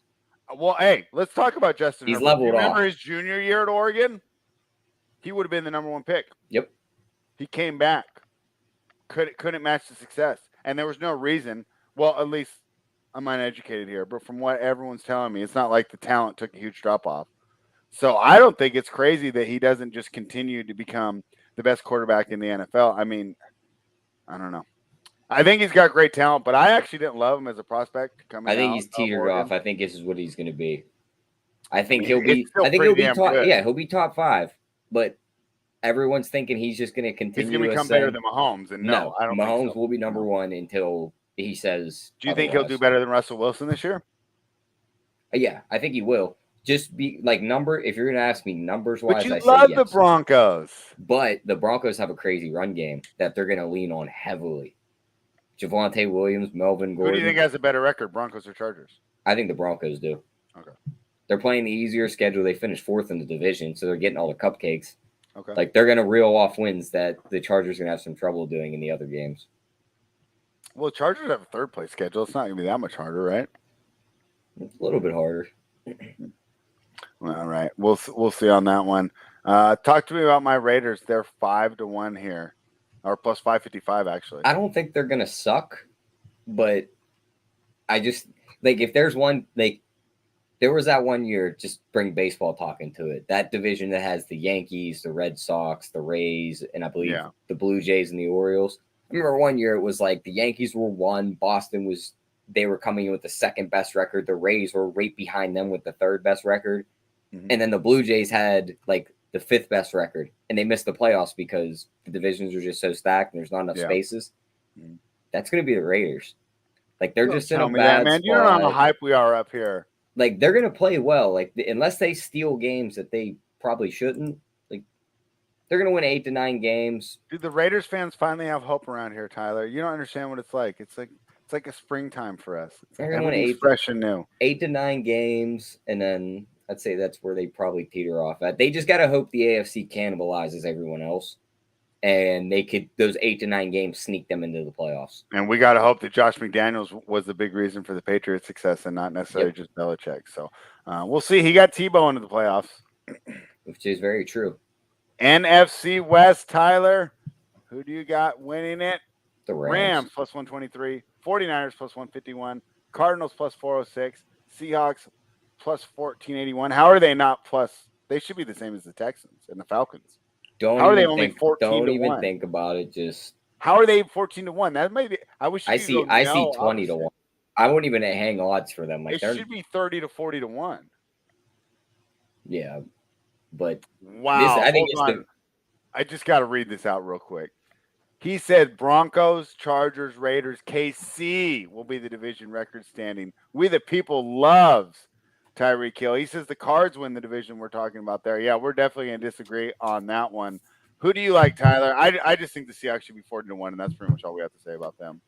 Well, hey, let's talk about Justin He's Herbert. leveled off. Remember his junior year at Oregon? He would have been the number 1 pick. Yep. He came back. Couldn't match the success. And there was no reason. Well, at least I'm uneducated here, but from what everyone's telling me, it's not like the talent took a huge drop off. So I don't think it's crazy that he doesn't just continue to become the best quarterback in the NFL. I mean, I don't know. I think he's got great talent, but I actually didn't love him as a prospect coming out. I think he's teetered off. I think this is what he's going to be. I think he'll be top. Good. Yeah, he'll be top 5. But everyone's thinking he's just going to continue. He's going to become better than Mahomes, and no, I don't. Mahomes will be number 1 until he says. Do you think he'll do better than Russell Wilson this year? Yeah, I think he will. Just be like if you're going to ask me numbers wise, but you love the Broncos. But the Broncos have a crazy run game that they're going to lean on heavily. Javonte Williams, Melvin Gordon. Who do you think has a better record, Broncos or Chargers? I think the Broncos do. Okay. They're playing the easier schedule. They finished 4th in the division, so they're getting all the cupcakes. Okay. Like they're going to reel off wins that the Chargers are going to have some trouble doing in the other games. Well, Chargers have a 3rd place schedule. It's not going to be that much harder, right? It's a little bit harder. All right. We'll see on that one. Talk to me about my Raiders. They're 5-1 here. Or plus 555, actually. I don't think they're going to suck, but I just, if there's one, there was that one year, just bring baseball talk into it. That division that has the Yankees, the Red Sox, the Rays, and I believe the Blue Jays and the Orioles. I remember one year it was like the Yankees were 1, Boston they were coming in with the 2nd best record. The Rays were right behind them with the 3rd best record. Mm-hmm. And then the Blue Jays had the 5th best record, and they missed the playoffs because the divisions are just so stacked and there's not enough spaces. Mm-hmm. That's going to be the Raiders. They're just in a bad spot. You don't know how hype we are up here. They're going to play well. Unless they steal games that they probably shouldn't, they're going to win 8 to 9 games. Dude, the Raiders fans finally have hope around here, Tyler. You don't understand what it's like. It's like a springtime for us. They're going to win fresh and new. 8 to 9 games, and then I'd say that's where they probably teeter off at. They just got to hope the AFC cannibalizes everyone else, and those 8 to 9 games sneak them into the playoffs. And we got to hope that Josh McDaniels was the big reason for the Patriots' success and not necessarily just Belichick. So we'll see. He got Tebow into the playoffs. Which is very true. NFC West, Tyler. Who do you got winning it? The Rams plus 123. 49ers plus 151. Cardinals plus 406, Seahawks plus 1481. How are they not plus? They should be the same as the Texans and the Falcons. How are they only 14 to 1? Think about it. Just how are they 14 to 1? That might be. I wish you could I see 20 to 1. I wouldn't even hang odds for them. Like it should be 30 to 40 to 1. Yeah, but wow. I just got to read this out real quick. He said Broncos, Chargers, Raiders, KC will be the division record standing. We the people loves Tyreek Hill. He says the Cards win the division we're talking about there. Yeah, we're definitely going to disagree on that one. Who do you like, Tyler? I just think the Seahawks should be 40 to 1, and that's pretty much all we have to say about them.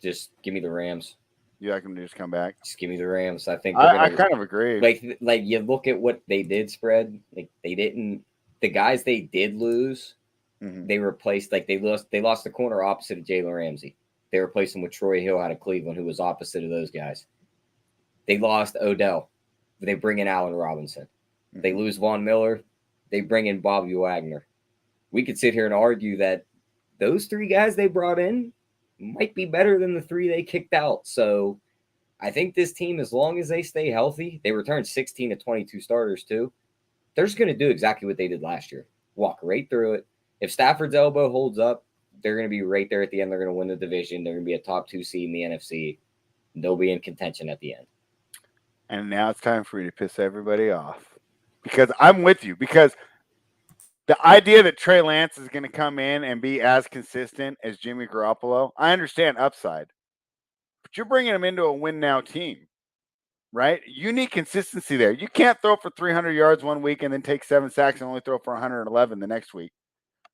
Just give me the Rams. You like them to just come back? Just give me the Rams. I think I kind of agree. Like you look at what they did spread. Like they didn't. The guys they did lose, they replaced. Like they lost the corner opposite of Jalen Ramsey. They replaced him with Troy Hill out of Cleveland, who was opposite of those guys. They lost Odell. They bring in Allen Robinson. They lose Von Miller. They bring in Bobby Wagner. We could sit here and argue that those three guys they brought in might be better than the three they kicked out. So I think this team, as long as they stay healthy, they returned 16 to 22 starters too. They're just going to do exactly what they did last year. Walk right through it. If Stafford's elbow holds up, they're going to be right there at the end. They're going to win the division. They're going to be a top 2 seed in the NFC. They'll be in contention at the end. And now it's time for you to piss everybody off. Because I'm with you. Because the idea that Trey Lance is going to come in and be as consistent as Jimmy Garoppolo, I understand upside. But you're bringing him into a win-now team, right? You need consistency there. You can't throw for 300 yards one week and then take 7 sacks and only throw for 111 the next week.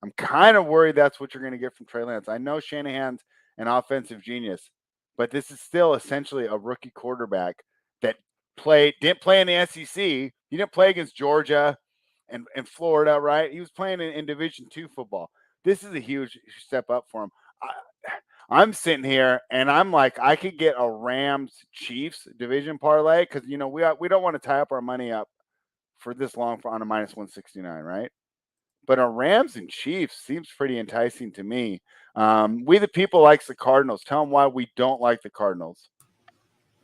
I'm kind of worried that's what you're going to get from Trey Lance. I know Shanahan's an offensive genius, but this is still essentially a rookie quarterback that didn't play in the SEC. He didn't play against Georgia and Florida, right? He was playing in Division II football. This is a huge step up for him. I'm sitting here and I'm like, I could get a Rams Chiefs division parlay because we don't want to tie up our money up for this long on a minus 169, right? But a Rams and Chiefs seems pretty enticing to me. We the people likes the Cardinals. Tell them why we don't like the Cardinals.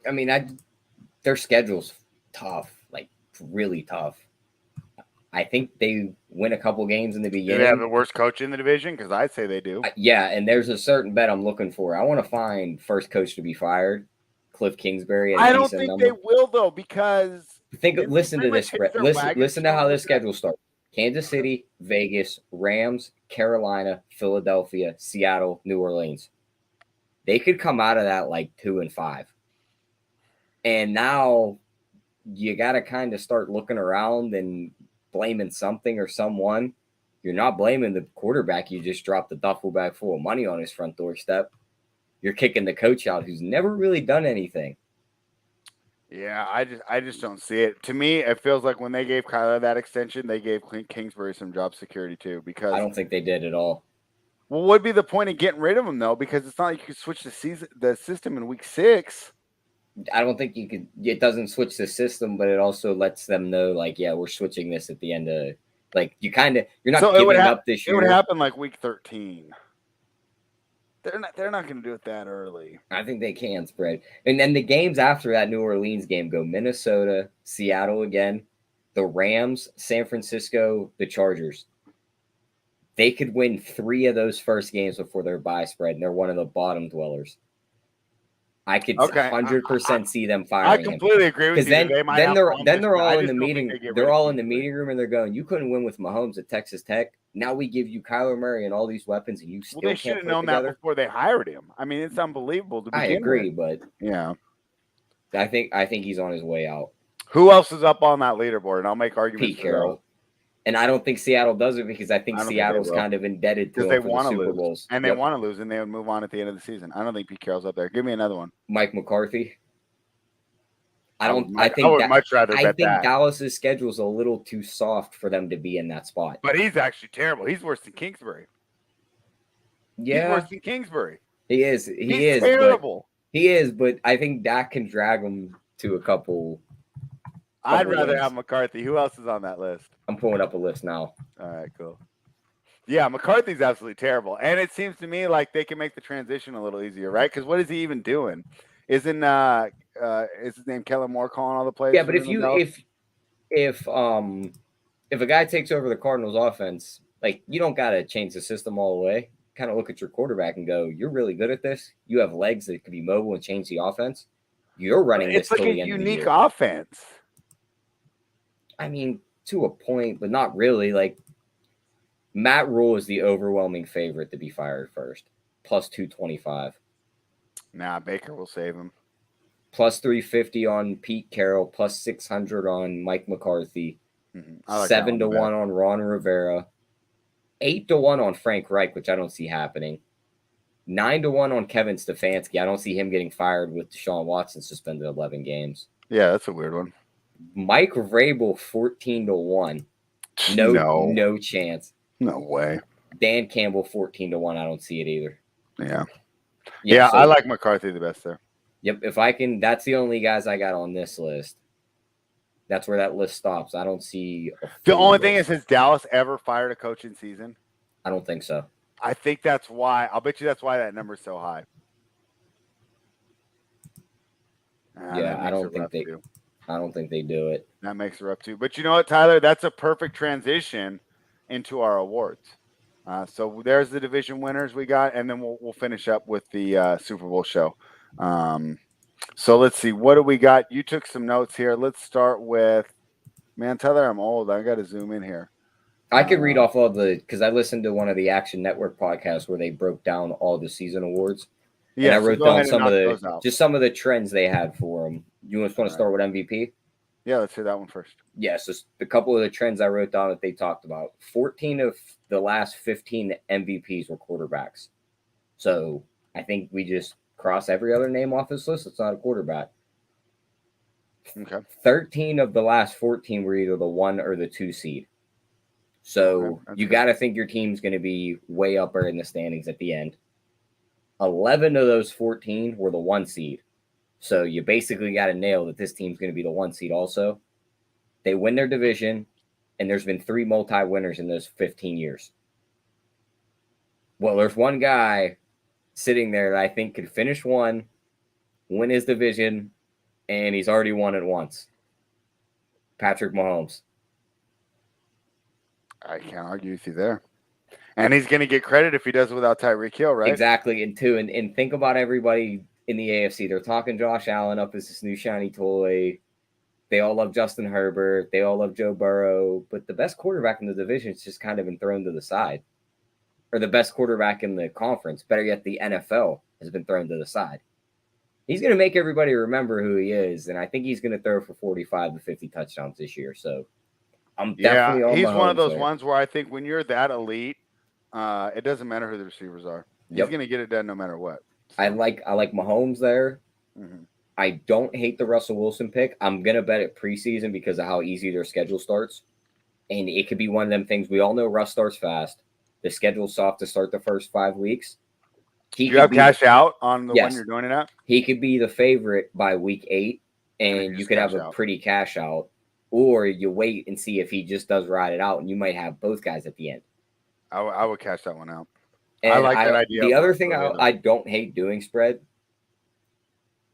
I mean, their schedule's tough, like really tough. I think they win a couple games in the beginning. Do they have the worst coach in the division? Because I'd say they do. Yeah, and there's a certain bet I'm looking for. I want to find first coach to be fired, Cliff Kingsbury. I don't think they will, though, because... Listen to this, Brett. Listen to how this schedule starts. Kansas City, Vegas, Rams, Carolina, Philadelphia, Seattle, New Orleans. They could come out of that like 2-5. And now you got to kind of start looking around and blaming something or someone. You're not blaming the quarterback. You just dropped the duffel bag full of money on his front doorstep. You're kicking the coach out who's never really done anything. Yeah, I just don't see it. To me, it feels like when they gave Kyler that extension, they gave Kingsbury some job security too. Because I don't think they did at all. Well, what would be the point of getting rid of him though? Because it's not like you could switch the system in week 6. I don't think you could. It doesn't switch the system, but it also lets them know, like, yeah, we're switching this at the end of, like, you're not giving up this year. It would happen like week 13. They're not going to do it that early. I think they can spread. And then the games after that New Orleans game go Minnesota, Seattle again, the Rams, San Francisco, the Chargers. They could win 3 of those first games before their bye spread, and they're one of the bottom dwellers. I could 100% see them firing him. I completely agree with you. Then they're all in the meeting. They're all in the meeting room and they're going, "You couldn't win with Mahomes at Texas Tech. Now we give you Kyler Murray and all these weapons, and you still can't." They should have known that before they hired him. I mean, it's unbelievable to begin with. I agree, but yeah, I think he's on his way out. Who else is up on that leaderboard? And I'll make arguments. Pete Carroll. And I don't think Seattle does it because I think Seattle's kind of indebted to them for the Super Bowls. And they want to lose, and they would move on at the end of the season. I don't think Pete Carroll's up there. Give me another one. Mike McCarthy. I would much rather bet that. Dallas's schedule is a little too soft for them to be in that spot. But he's actually terrible. He's worse than Kingsbury. Yeah. He's worse than Kingsbury. He is. He's terrible. He is, but I think Dak can drag him to a couple. I'd rather have McCarthy. Who else is on that list? I'm pulling up a list now. All right, cool. Yeah, McCarthy's absolutely terrible. And it seems to me like they can make the transition a little easier, right? Because what is he even doing? Isn't is his name Kellen Moore calling all the plays? Yeah, for but them to go? if a guy takes over the Cardinals offense, like you don't gotta change the system all the way. Kind of look at your quarterback and go, "You're really good at this. You have legs that can be mobile and change the offense. You're running this It's like till a the end of the unique year." offense. I mean, to a point, but not really. Like Matt Rule is the overwhelming favorite to be fired first, plus 225, Nah, Baker will save him. plus 350 on Pete Carroll, plus 600 on Mike McCarthy, I like that 7-1 one on Ron Rivera, 8-1 on Frank Reich, which I don't see happening. 9-1 on Kevin Stefanski. I don't see him getting fired with Deshaun Watson suspended 11 games. Yeah, that's a weird one. Mike Vrabel 14-1. No chance. No way. Dan Campbell 14-1. I don't see it either. Yeah, so, I like McCarthy the best there. Yep, if I can, that's the only guys I got on this list. That's where that list stops. I don't see. The only thing is, has Dallas ever fired a coach in season? I don't think so. I think that's why. I'll bet you that's why that number's so high. Yeah, I don't think they. I don't think they do it. That makes it rough too. But you know what, Tyler? That's a perfect transition into our awards. So there's the division winners we got, and then we'll finish up with the Super Bowl show. So let's see, what do we got? You took some notes here. Let's start with, man, Tyler, I'm old. I got to zoom in here. I could read off all because I listened to one of the Action Network podcasts where they broke down all the season awards. Yeah, and I wrote down some of the trends they had for them. You just want to start with MVP? Yeah, let's hear that one first. Yeah, so a couple of the trends I wrote down that they talked about. 14 of the last 15 MVPs were quarterbacks. So I think we just cross every other name off this list. It's not a quarterback. Okay. 13 of the last 14 were either the 1 or the 2 seed. So you got to think your team's going to be way up there in the standings at the end. 11 of those 14 were the 1 seed. So you basically got to nail that this team's going to be the 1 seed also. They win their division, and there's been 3 multi-winners in those 15 years. Well, there's one guy sitting there that I think could finish 1, win his division, and he's already won it once. Patrick Mahomes. I can't argue with you there. And he's going to get credit if he does it without Tyreek Hill, right? Exactly. And think about everybody in the AFC. They're talking Josh Allen up as this new shiny toy. They all love Justin Herbert. They all love Joe Burrow. But the best quarterback in the division has just kind of been thrown to the side. Or the best quarterback in the conference, better yet, the NFL, has been thrown to the side. He's going to make everybody remember who he is, and I think he's going to throw for 45 to 50 touchdowns this year. So I'm definitely on he's one of those ones where I think when you're that elite, it doesn't matter who the receivers are. He's going to get it done no matter what. So. I like Mahomes there. Mm-hmm. I don't hate the Russell Wilson pick. I'm going to bet it preseason because of how easy their schedule starts. And it could be one of them things. We all know Russ starts fast. The schedule's soft to start the first 5 weeks. Do you have cash out on the one you're doing it at? He could be the favorite by week 8, and you could have a pretty cash out. Or you wait and see if he just does ride it out, and you might have both guys at the end. I would cash that one out. And I like that idea. The other thing I don't hate doing spread,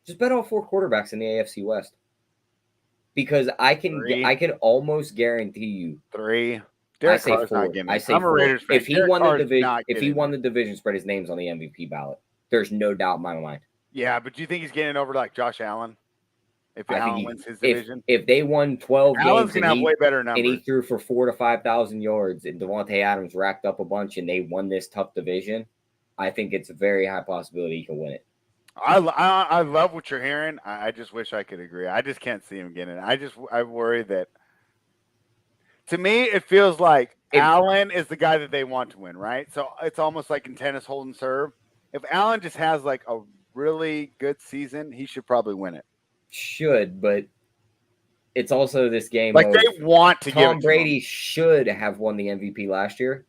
just bet all 4 quarterbacks in the AFC West. Because I can almost guarantee you 3. I say 4. I say I'm 4. A Raiders fan. If he won the division spread, his name's on the MVP ballot. There's no doubt in my mind. Yeah, but do you think he's getting over like Josh Allen? If Allen wins his division, if they won 12 Allen's games, gonna have way better numbers, and he threw for 4,000 to 5,000 yards, and Devontae Adams racked up a bunch, and they won this tough division, I think it's a very high possibility he can win it. I love what you're hearing. I just wish I could agree. I just can't see him getting it. I worry that. To me, it feels like Allen is the guy that they want to win, right? So it's almost like in tennis, hold and serve. If Allen just has like a really good season, he should probably win it. Should, but it's also this game. Like they want to give it to Tom Brady should have won the MVP last year,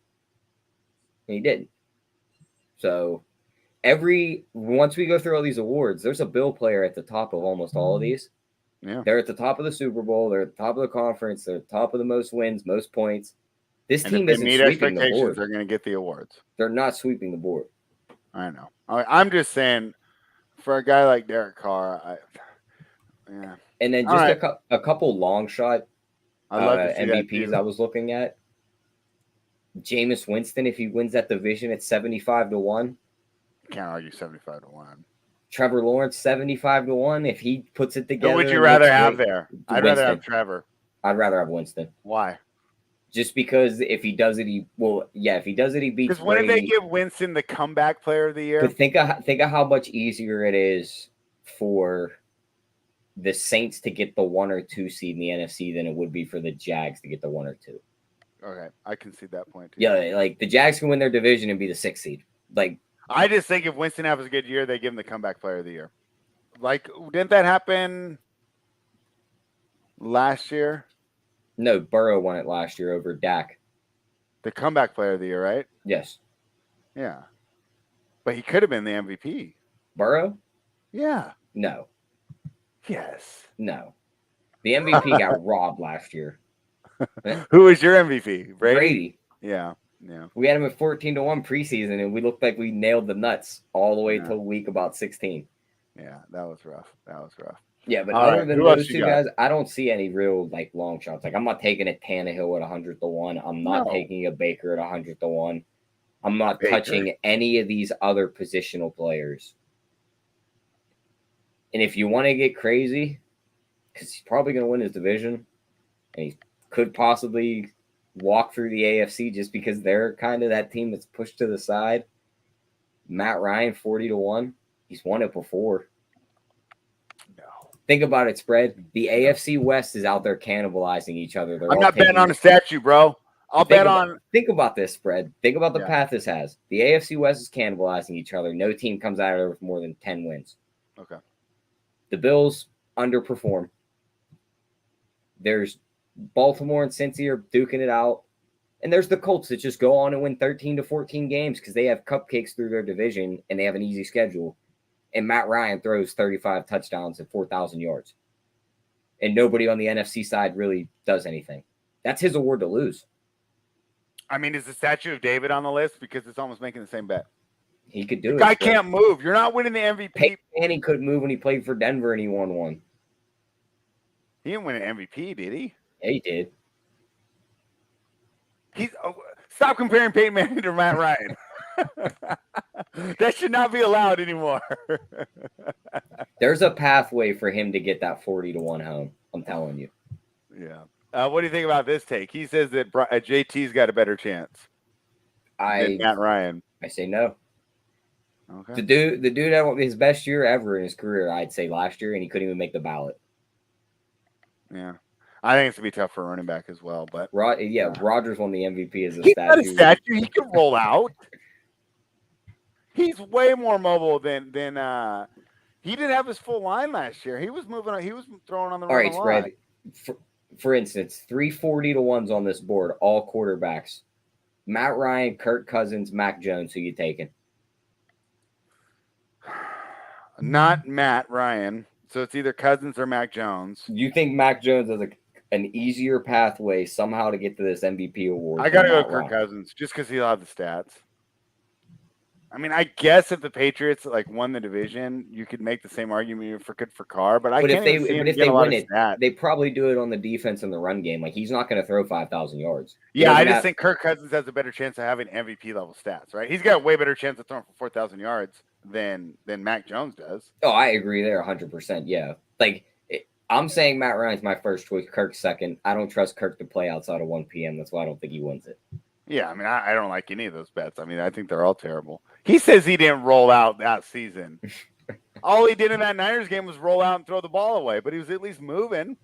and he didn't. So once we go through all these awards, there's a Bill player at the top of almost all of these. Yeah. They're at the top of the Super Bowl. They're at the top of the conference. They're at the top of the most wins, most points. This team isn't sweeping the board. They're going to get the awards. They're not sweeping the board. I know. I'm just saying for a guy like Derek Carr, yeah. And then All just right. a couple long shot I'd love to see that MVPs too. I was looking at. Jameis Winston, if he wins that division, it's 75-1. Can't argue 75-1. Trevor Lawrence, 75-1. If he puts it together, Who would you and rather looks have great, there? I'd rather Winston. have Trevor. I'd rather have Winston. Why? Just because if he does it, he beats Because when did Brady. they give Winston the comeback player of the year? But think of how much easier it is for the Saints to get the 1 or 2 seed in the NFC than it would be for the Jags to get the 1 or 2. Okay, I can see that point too. Yeah, like the Jags can win their division and be the 6th seed. Like, I just think if Winston has a good year, they give him the comeback player of the year. Like, didn't that happen last year? no, Burrow won it last year over Dak. The comeback player of the year, right? Yes. Yeah. But he could have been the MVP. Burrow? Yeah. No. Yes. No. The MVP got robbed last year. Who was your MVP? Brady. Yeah. Yeah. We had him at 14-1 preseason, and we looked like we nailed the nuts all the way Yeah. till week about 16. Yeah, that was rough. Yeah, but All other right, than who else those you two got? guys, I don't see any real like long shots. Like I'm not taking a Tannehill at 100-1. I'm not No. taking a Baker at 100-1. I'm not Baker. touching any of these other positional players. And if you want to get crazy, because he's probably going to win his division, and he could possibly walk through the AFC just because they're kind of that team that's pushed to the side. Matt Ryan, 40-1. He's won it before. No. Think about it, spread. The AFC West is out there cannibalizing each other. I'm not betting on a statue, bro. I'll bet on. Think about this, spread. Think about the Yeah. path this has. The AFC West is cannibalizing each other. No team comes out of there with more than 10 wins. Okay. The Bills underperform. There's Baltimore and Cincy are duking it out. And there's the Colts that just go on and win 13-14 games because they have cupcakes through their division and they have an easy schedule. And Matt Ryan throws 35 touchdowns and 4,000 yards. And nobody on the NFC side really does anything. That's his award to lose. I mean, is the statue of David on the list? Because it's almost making the same bet. He could do it. Guy can't move. You're not winning the MVP. Peyton Manning couldn't move when he played for Denver and he won one. He didn't win an MVP, did he? Yeah, he did. Stop comparing Peyton Manning to Matt Ryan. That should not be allowed anymore. There's a pathway for him to get that 40-1 home. I'm telling you. Yeah. What do you think about this take? He says that JT's got a better chance than Matt Ryan. I say no. Okay. The dude had his best year ever in his career, I'd say last year, and he couldn't even make the ballot. Yeah. I think it's going to be tough for a running back as well. But Rodgers won the MVP as a he's statue. not a statue. He can roll out. He's way more mobile than he didn't have his full line last year. He was moving. He was throwing on the all right, line. Fred. For instance, 3 40-1s on this board, all quarterbacks. Matt Ryan, Kirk Cousins, Mac Jones. Who you taking? Not Matt Ryan. So it's either Cousins or Mac Jones. You think Mac Jones has an easier pathway somehow to get to this MVP award? I got to go Kirk Cousins just because he'll have the stats. I mean, I guess if the Patriots won the division, you could make the same argument for Carr. But if they win it, they probably do it on the defense and the run game. Like he's not going to throw 5,000 yards. Yeah, I just think Kirk Cousins has a better chance of having MVP level stats. Right? He's got a way better chance of throwing for 4,000 yards than Mac Jones does. Oh, I agree there 100%. Yeah, I'm saying Matt Ryan's my first choice. Kirk's second. I don't trust Kirk to play outside of 1 p.m. That's why I don't think he wins it. Yeah, I mean, I don't like any of those bets. I mean, I think they're all terrible. He says he didn't roll out that season. All he did in that Niners game was roll out and throw the ball away, but he was at least moving.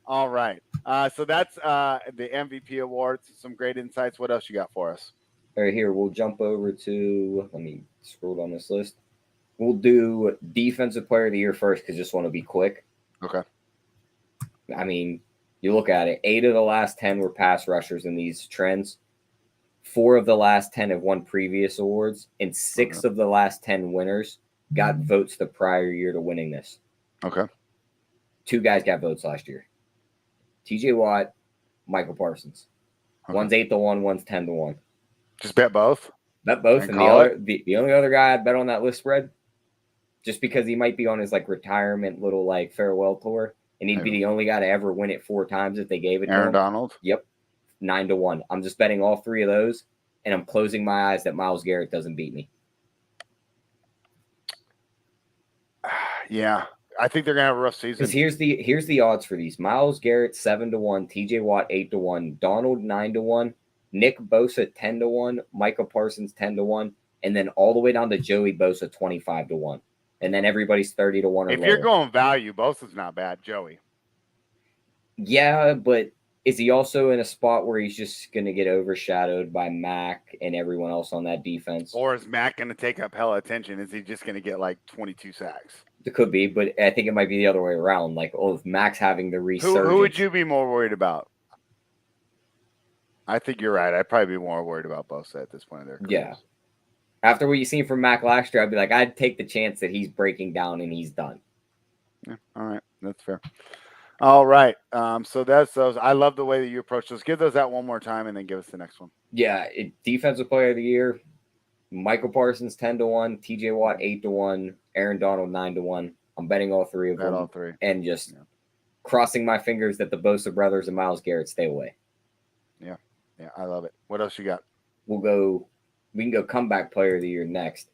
All right. So that's the MVP awards. Some great insights. What else you got for us? All right, here, we'll jump over to, let me scroll down this list. We'll do Defensive Player of the Year first because I just want to be quick. Okay. I mean, you look at it, 8 of the last 10 were pass rushers in these trends. 4 of the last 10 have won previous awards, and 6 of the last 10 winners got votes the prior year to winning this. Okay. 2 guys got votes last year. TJ Watt, Michael Parsons. Okay. One's 8-1, one's 10-1. Just bet both? Bet both. And the only other guy I'd bet on that list spread, just because he might be on his like retirement little like farewell tour, and he'd be the only guy to ever win it 4 times if they gave it to him. Aaron Donald? Yep. 9-1. I'm just betting all 3 of those, and I'm closing my eyes that Myles Garrett doesn't beat me. Yeah. I think they're gonna have a rough season. Because here's the odds for these: Myles Garrett 7-1, TJ Watt 8-1, Donald 9-1, Nick Bosa 10-1, Micah Parsons 10-1, and then all the way down to Joey Bosa 25-1, and then everybody's 30-1 or if lower. you're going value, Bosa's not bad, Joey. Yeah, but is he also in a spot where he's just gonna get overshadowed by Mac and everyone else on that defense? Or is Mac gonna take up hella attention? Is he just gonna get like 22 sacks? It could be, but I think it might be the other way around. Like, if Mac's having the resurgence. Who would you be more worried about? I think you're right. I'd probably be more worried about Bosa at this point in their careers. Yeah. After what you seen from Mac last year, I'd be like, I'd take the chance that he's breaking down and he's done. Yeah. All right. That's fair. All right. So that's those. I love the way that you approach those. Give those out one more time and then give us the next one. Yeah. Defensive player of the year, Michael Parsons 10-1, TJ Watt 8-1, Aaron Donald 9-1. I'm betting all 3 of them. All 3. And just crossing my fingers that the Bosa brothers and Myles Garrett stay away. Yeah. Yeah. I love it. What else you got? We can go comeback player of the year next.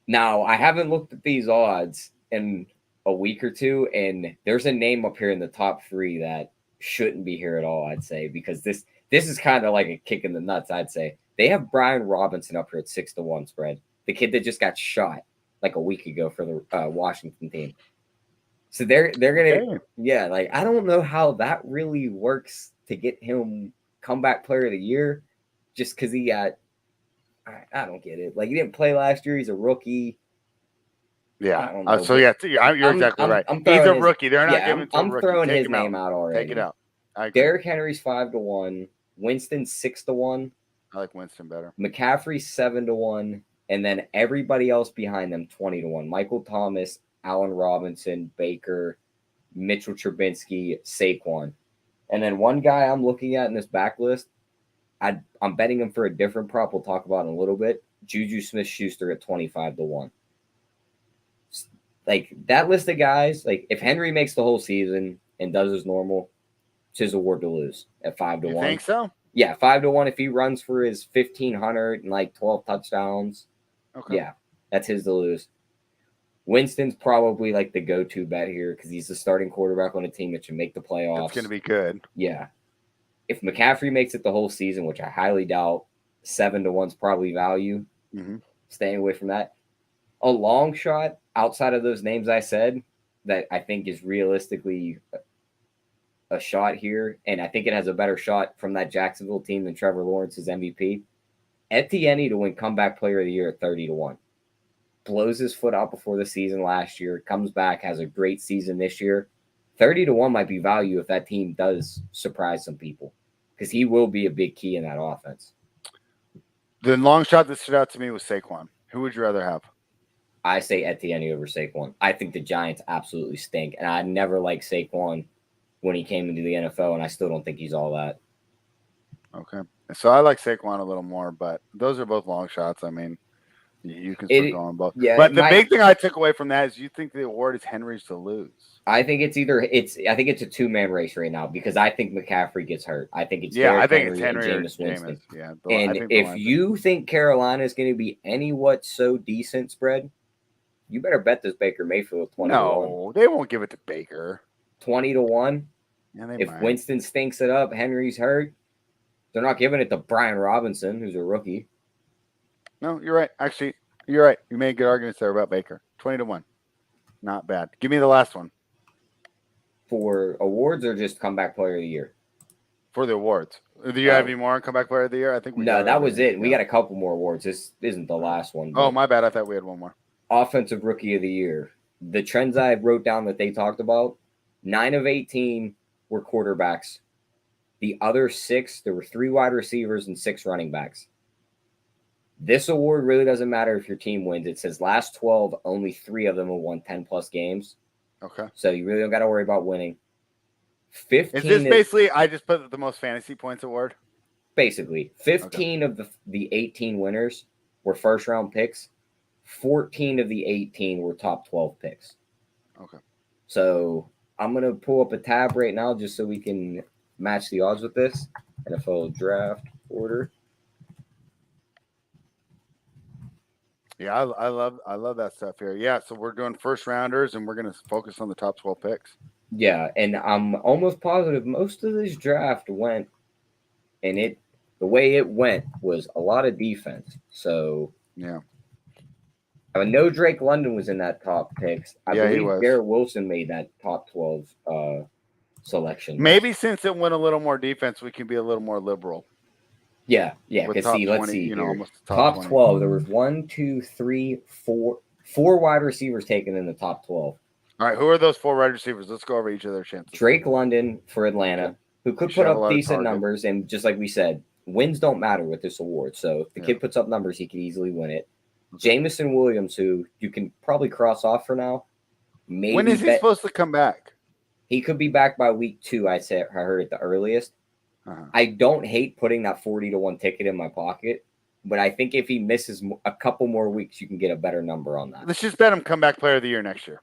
Now, I haven't looked at these odds in a week or two, and there's a name up here in the top 3 that shouldn't be here at all, I'd say, because this is kind of like a kick in the nuts, I'd say. They have Brian Robinson up here at 6-1 spread, the kid that just got shot like a week ago for the Washington team. So they're gonna, like, I don't know how that really works to get him comeback player of the year, just because he got. I don't get it. Like, he didn't play last year. He's a rookie. Yeah. I don't know, you're exactly right. He's a rookie. They're not giving. I'm throwing his name out already. Take it out. Derrick Henry's 5-1. Winston 6-1. I like Winston better. McCaffrey 7-1, and then everybody else behind them 20-1. Michael Thomas, Allen Robinson, Baker, Mitchell Trubinsky, Saquon, and then one guy I'm looking at in this backlist. I'm betting him for a different prop we'll talk about in a little bit. Juju Smith-Schuster at 25-1. Like, that list of guys, like, if Henry makes the whole season and does his normal, it's his award to lose at 5-1. You think so? Yeah, 5-1 if he runs for his 1,500 and like 12 touchdowns. Okay. Yeah, that's his to lose. Winston's probably like the go-to bet here because he's the starting quarterback on a team that should make the playoffs. It's going to be good. Yeah. If McCaffrey makes it the whole season, which I highly doubt, 7-1's probably value. Mm-hmm. Staying away from that. A long shot outside of those names I said that I think is realistically a shot here, and I think it has a better shot from that Jacksonville team than Trevor Lawrence's MVP. Etienne to win comeback player of the year at 30-1. Blows his foot out before the season last year, comes back, has a great season this year. 30-1 might be value if that team does surprise some people, because he will be a big key in that offense. The long shot that stood out to me was Saquon. Who would you rather have? I say Etienne over Saquon. I think the Giants absolutely stink, and I never liked Saquon when he came into the NFL, and I still don't think he's all that. Okay. So I like Saquon a little more, but those are both long shots. I mean, you can still go on both. Yeah, but the big thing I took away from that is you think the award is Henry's to lose. I think it's a 2-man race right now because I think McCaffrey gets hurt. I think it's I think it's Henry and or Jameis Winston. Yeah, and if you think Carolina is going to be any what so decent spread, you better bet this Baker Mayfield 20-1. No, they won't give it to Baker. 20-1. Yeah, they if might. Winston stinks it up, Henry's hurt. They're not giving it to Brian Robinson, who's a rookie. No, you're right. Actually, you're right. You made good arguments there about Baker. 20-1. Not bad. Give me the last one. For awards or just comeback player of the year? For the awards. Do you have any more on comeback player of the year? I think No, that was it. We got a couple more awards. This isn't the last one. Oh, my bad. I thought we had one more. Offensive rookie of the year. The trends I wrote down that they talked about, 9 of 18 were quarterbacks. The other 6, there were 3 wide receivers and 6 running backs. This award really doesn't matter if your team wins. It says last 12, only 3 of them have won 10-plus games. Okay. So you really don't got to worry about winning. 15 is this basically, I just put the most fantasy points award? Basically. 15 of the 18 winners were first-round picks. 14 of the 18 were top 12 picks. Okay. So I'm going to pull up a tab right now just so we can match the odds with this. NFL draft order. Yeah, I love that stuff here. Yeah, so we're doing first rounders, and we're going to focus on the top 12 picks. Yeah, and I'm almost positive most of this draft went, and the way it went was a lot of defense. So yeah, I know Drake London was in that top picks. I he believe was. Garrett Wilson made that top 12 selection. Maybe since it went a little more defense, we can be a little more liberal. Yeah. Because top let's 20, see here. almost Top 20. 12. There was 1, 2, 3, 4 wide receivers taken in the top 12. All right, who are those 4 wide receivers? Let's go over each of their chances. Drake London for Atlanta, who could put up decent numbers, and just like we said, wins don't matter with this award. So if the kid puts up numbers, he could easily win it. Jamison Williams, who you can probably cross off for now. Maybe when is he supposed to come back? He could be back by week 2. I heard at the earliest. I don't hate putting that 40-1 ticket in my pocket, but I think if he misses a couple more weeks, you can get a better number on that. Let's just bet him comeback player of the year next year.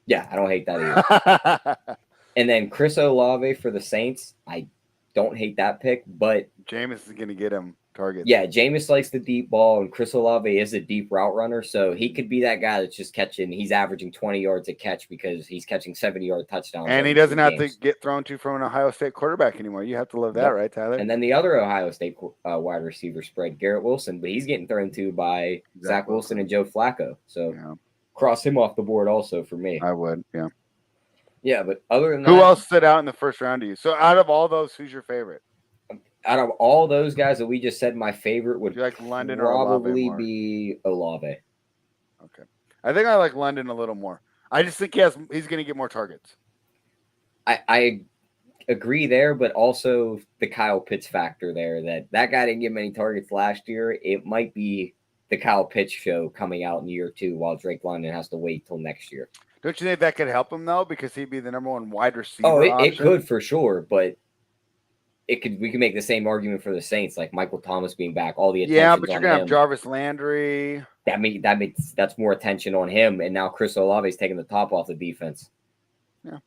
Yeah, I don't hate that either. And then Chris Olave for the Saints. I don't hate that pick, but Jameis is going to get him targets. Yeah, Jameis likes the deep ball, and Chris Olave is a deep route runner, so he could be that guy that's just catching. He's averaging 20 yards a catch because he's catching 70-yard touchdowns. And he doesn't have to get thrown to from an Ohio State quarterback anymore. You have to love that, right, Tyler? And then the other Ohio State wide receiver spread, Garrett Wilson, but he's getting thrown to by Zach Wilson and Joe Flacco. So cross him off the board also for me. I would, yeah. Yeah, but other than that. Who else stood out in the first round to you? So out of all those, who's your favorite? Out of all those guys that we just said, my favorite would like London probably or be Olave. Okay. I think I like London a little more. I just think he's going to get more targets. I agree there, but also the Kyle Pitts factor there. That guy didn't get many targets last year. It might be the Kyle Pitts show coming out in year 2 while Drake London has to wait till next year. Don't you think that could help him, though? Because he'd be the number 1 wide receiver it could for sure, but we could make the same argument for the Saints, like Michael Thomas being back, all the attention. Yeah, but you're gonna have Jarvis Landry. That's more attention on him, and now Chris Olave's taking the top off the defense. Yeah.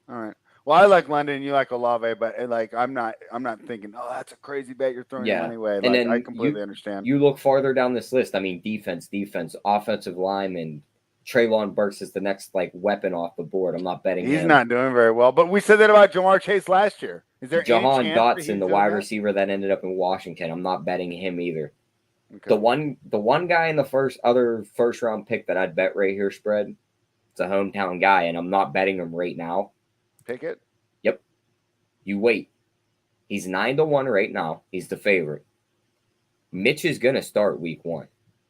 All right. Well, I like London, you like Olave, but like I'm not thinking, oh, that's a crazy bet you're throwing him anyway. Like, and then I completely understand. You look farther down this list. I mean, defense, offensive lineman. Treylon Burks is the next weapon off the board. I'm not betting He's him. not doing very well, but we said that about Jamar Chase last year. Is there Jahan Dotson, the wide receiver that ended up in Washington? I'm not betting him either. Okay. The one guy in the other first round pick that I'd bet right here, spread. It's a hometown guy, and I'm not betting him right now. Pickett? Yep. You wait. He's 9-1 right now. He's the favorite. Mitch is gonna start week 1.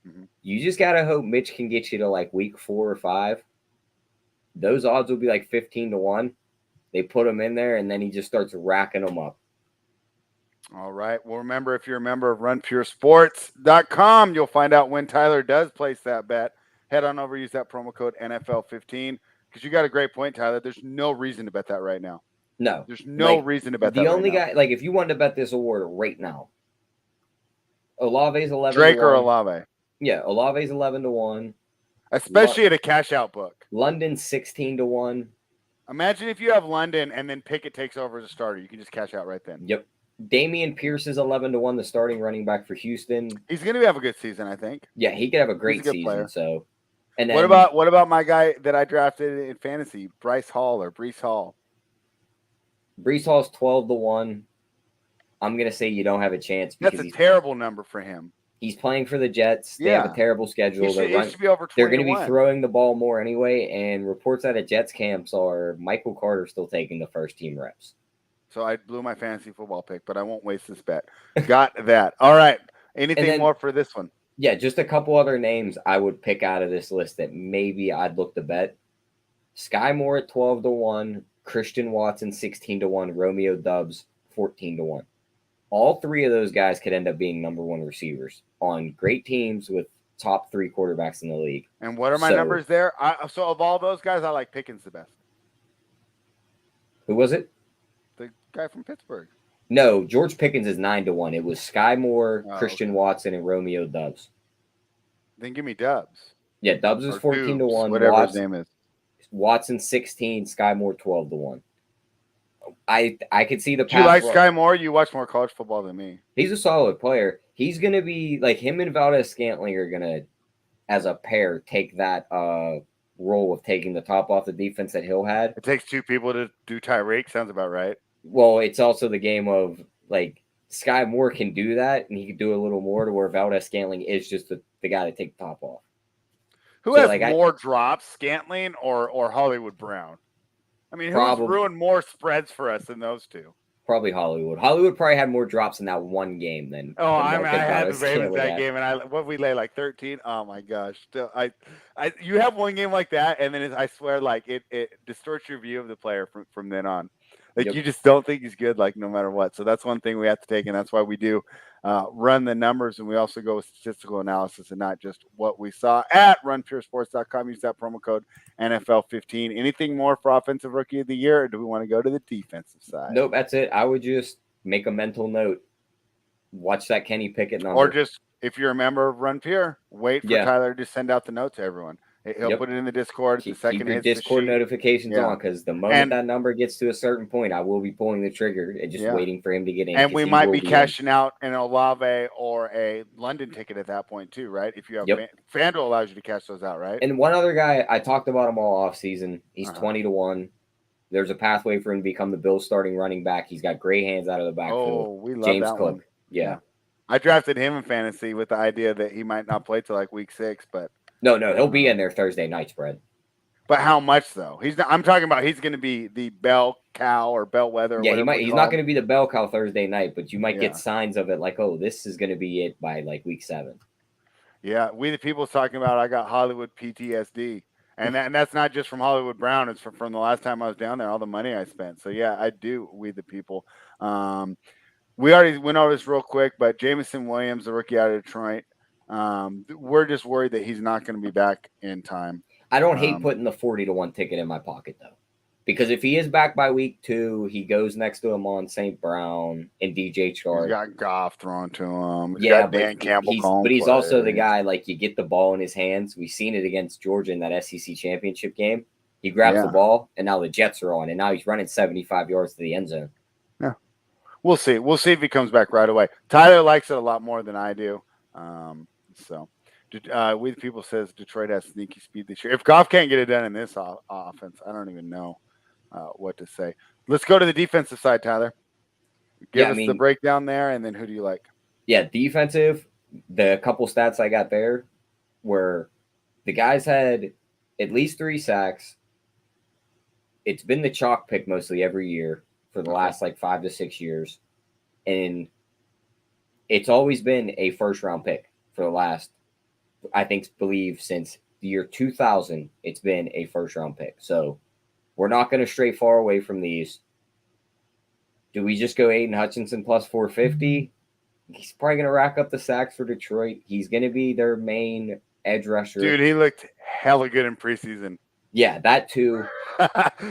Mm-hmm. You just gotta hope Mitch can get you to week 4 or 5. Those odds will be 15-1. They put him in there, and then he just starts racking them up. All right. Well, remember, if you're a member of RunPureSports.com, you'll find out when Tyler does place that bet. Head on over, use that promo code NFL15 because you got a great point, Tyler. There's no reason to bet that right now. No. There's no reason to bet that right now. The only guy, if you wanted to bet this award right now, Olave's 11-1. Drake or Olave? Yeah, Olave's 11-1. Especially at a cash-out book. London's 16-1. Imagine if you have London and then Pickett takes over as a starter. You can just cash out right then. Yep. Damian Pierce is 11-1, the starting running back for Houston. He's going to have a good season, I think. Yeah, he could have a great season. Player. So, and then, what about my guy that I drafted in fantasy, Breece Hall? Breece Hall's 12-1. I'm going to say you don't have a chance. That's a terrible number for him. He's playing for the Jets. They have a terrible schedule. Should be over 21. They're going to be throwing the ball more anyway, and reports out of Jets camps are Michael Carter still taking the first team reps. So I blew my fantasy football pick, but I won't waste this bet. Got that. All right. Anything more for this one? Yeah, just a couple other names I would pick out of this list that maybe I'd look to bet. Sky Moore at 12-1, Christian Watson 16-1, Romeo Doubs 14-1. All 3 of those guys could end up being number 1 receivers on great teams with top 3 quarterbacks in the league. And what are my numbers there? So of all those guys, I like Pickens the best. Who was it? The guy from Pittsburgh. No, George Pickens is 9-1. It was Sky Moore, Christian Watson, and Romeo Doubs. Then give me Dubs. Yeah, Dubs is Or 14 to Dubes, 1. whatever his name is. Watson 16, Sky Moore 12 to 1. I could see the Do you path. like Sky Moore? You watch more college football than me. He's a solid player. He's gonna be like him and Valdez Scantling are gonna, as a pair, take that role of taking the top off the defense that Hill had. It takes two people to do Tyreek. Sounds about right. Well, it's also the game of like Sky Moore can do that, and he can do a little more to where Valdez Scantling is just the guy to take the top off. Who has more drops, Scantling or Hollywood Brown? I mean, who's ruined more spreads for us than those two? Probably Hollywood. Hollywood probably had more drops in that one game than. I had the Ravens that game, and what we lay like 13. Oh my gosh! Still, you have one game like that, and then I swear, like it distorts your view of the player from then on. Like you just don't think he's good, like no matter what. So that's one thing we have to take, and that's why we do run the numbers, and we also go with statistical analysis and not just what we saw at runpuresports.com. Use that promo code NFL15. Anything more for offensive rookie of the year, or do we want to go to the defensive side? Nope, that's it. I would just make a mental note. Watch that Kenny Pickett number. Or just, if you're a member of Run Pure, wait for Tyler to send out the note to everyone. He'll put it in the Discord. Keep your Discord notifications on, because the moment that number gets to a certain point, I will be pulling the trigger and just waiting for him to get in. And we might be cashing out an Olave or a London ticket at that point too, right? If you have FanDuel allows you to cash those out, right? And one other guy, I talked about him all off season. He's 20 to 1. There's a pathway for him to become the Bills starting running back. He's got great hands out of the backfield. Oh, we love James that Cook. one. Yeah. I drafted him in fantasy with the idea that he might not play till like week 6, but no, he'll be in there Thursday night spread. But how much though? He's not, I'm talking about he's going to be the bell cow or bellwether. Yeah, he's not going to be the bell cow Thursday night, but you might get signs of it, like, oh, this is going to be it by like week 7. Yeah, we the people talking about I got Hollywood PTSD, and that's not just from Hollywood Brown. It's from the last time I was down there, all the money I spent. So yeah, I do. We the people. We already went over this real quick, but Jameson Williams, the rookie out of Detroit, we're just worried that he's not going to be back in time. I don't hate putting the 40 to 1 ticket in my pocket though, because if he is back by week 2, he goes next to him on St. Brown and DJ Chark. He's got Goff thrown to him. He's got Dan Campbell, but he's also the guy, like, you get the ball in his hands. We've seen it against Georgia in that SEC championship game. He grabs the ball, and now the Jets are on, and now he's running 75 yards to the end zone. Yeah, we'll see. We'll see if he comes back right away. Tyler likes it a lot more than I do. We the people says Detroit has sneaky speed this year. If Goff can't get it done in this offense, I don't even know what to say. Let's go to the defensive side, Tyler. Give us the breakdown there, and then who do you like? Yeah, defensive. The couple stats I got there were the guys had at least 3 sacks. It's been the chalk pick mostly every year for the last like 5 to 6 years, and it's always been a first-round pick for the last, believe since the year 2000, it's been a first-round pick. So we're not going to stray far away from these. Do we just go Aiden Hutchinson plus 450? He's probably going to rack up the sacks for Detroit. He's going to be their main edge rusher. Dude, he looked hella good in preseason. Yeah, that too.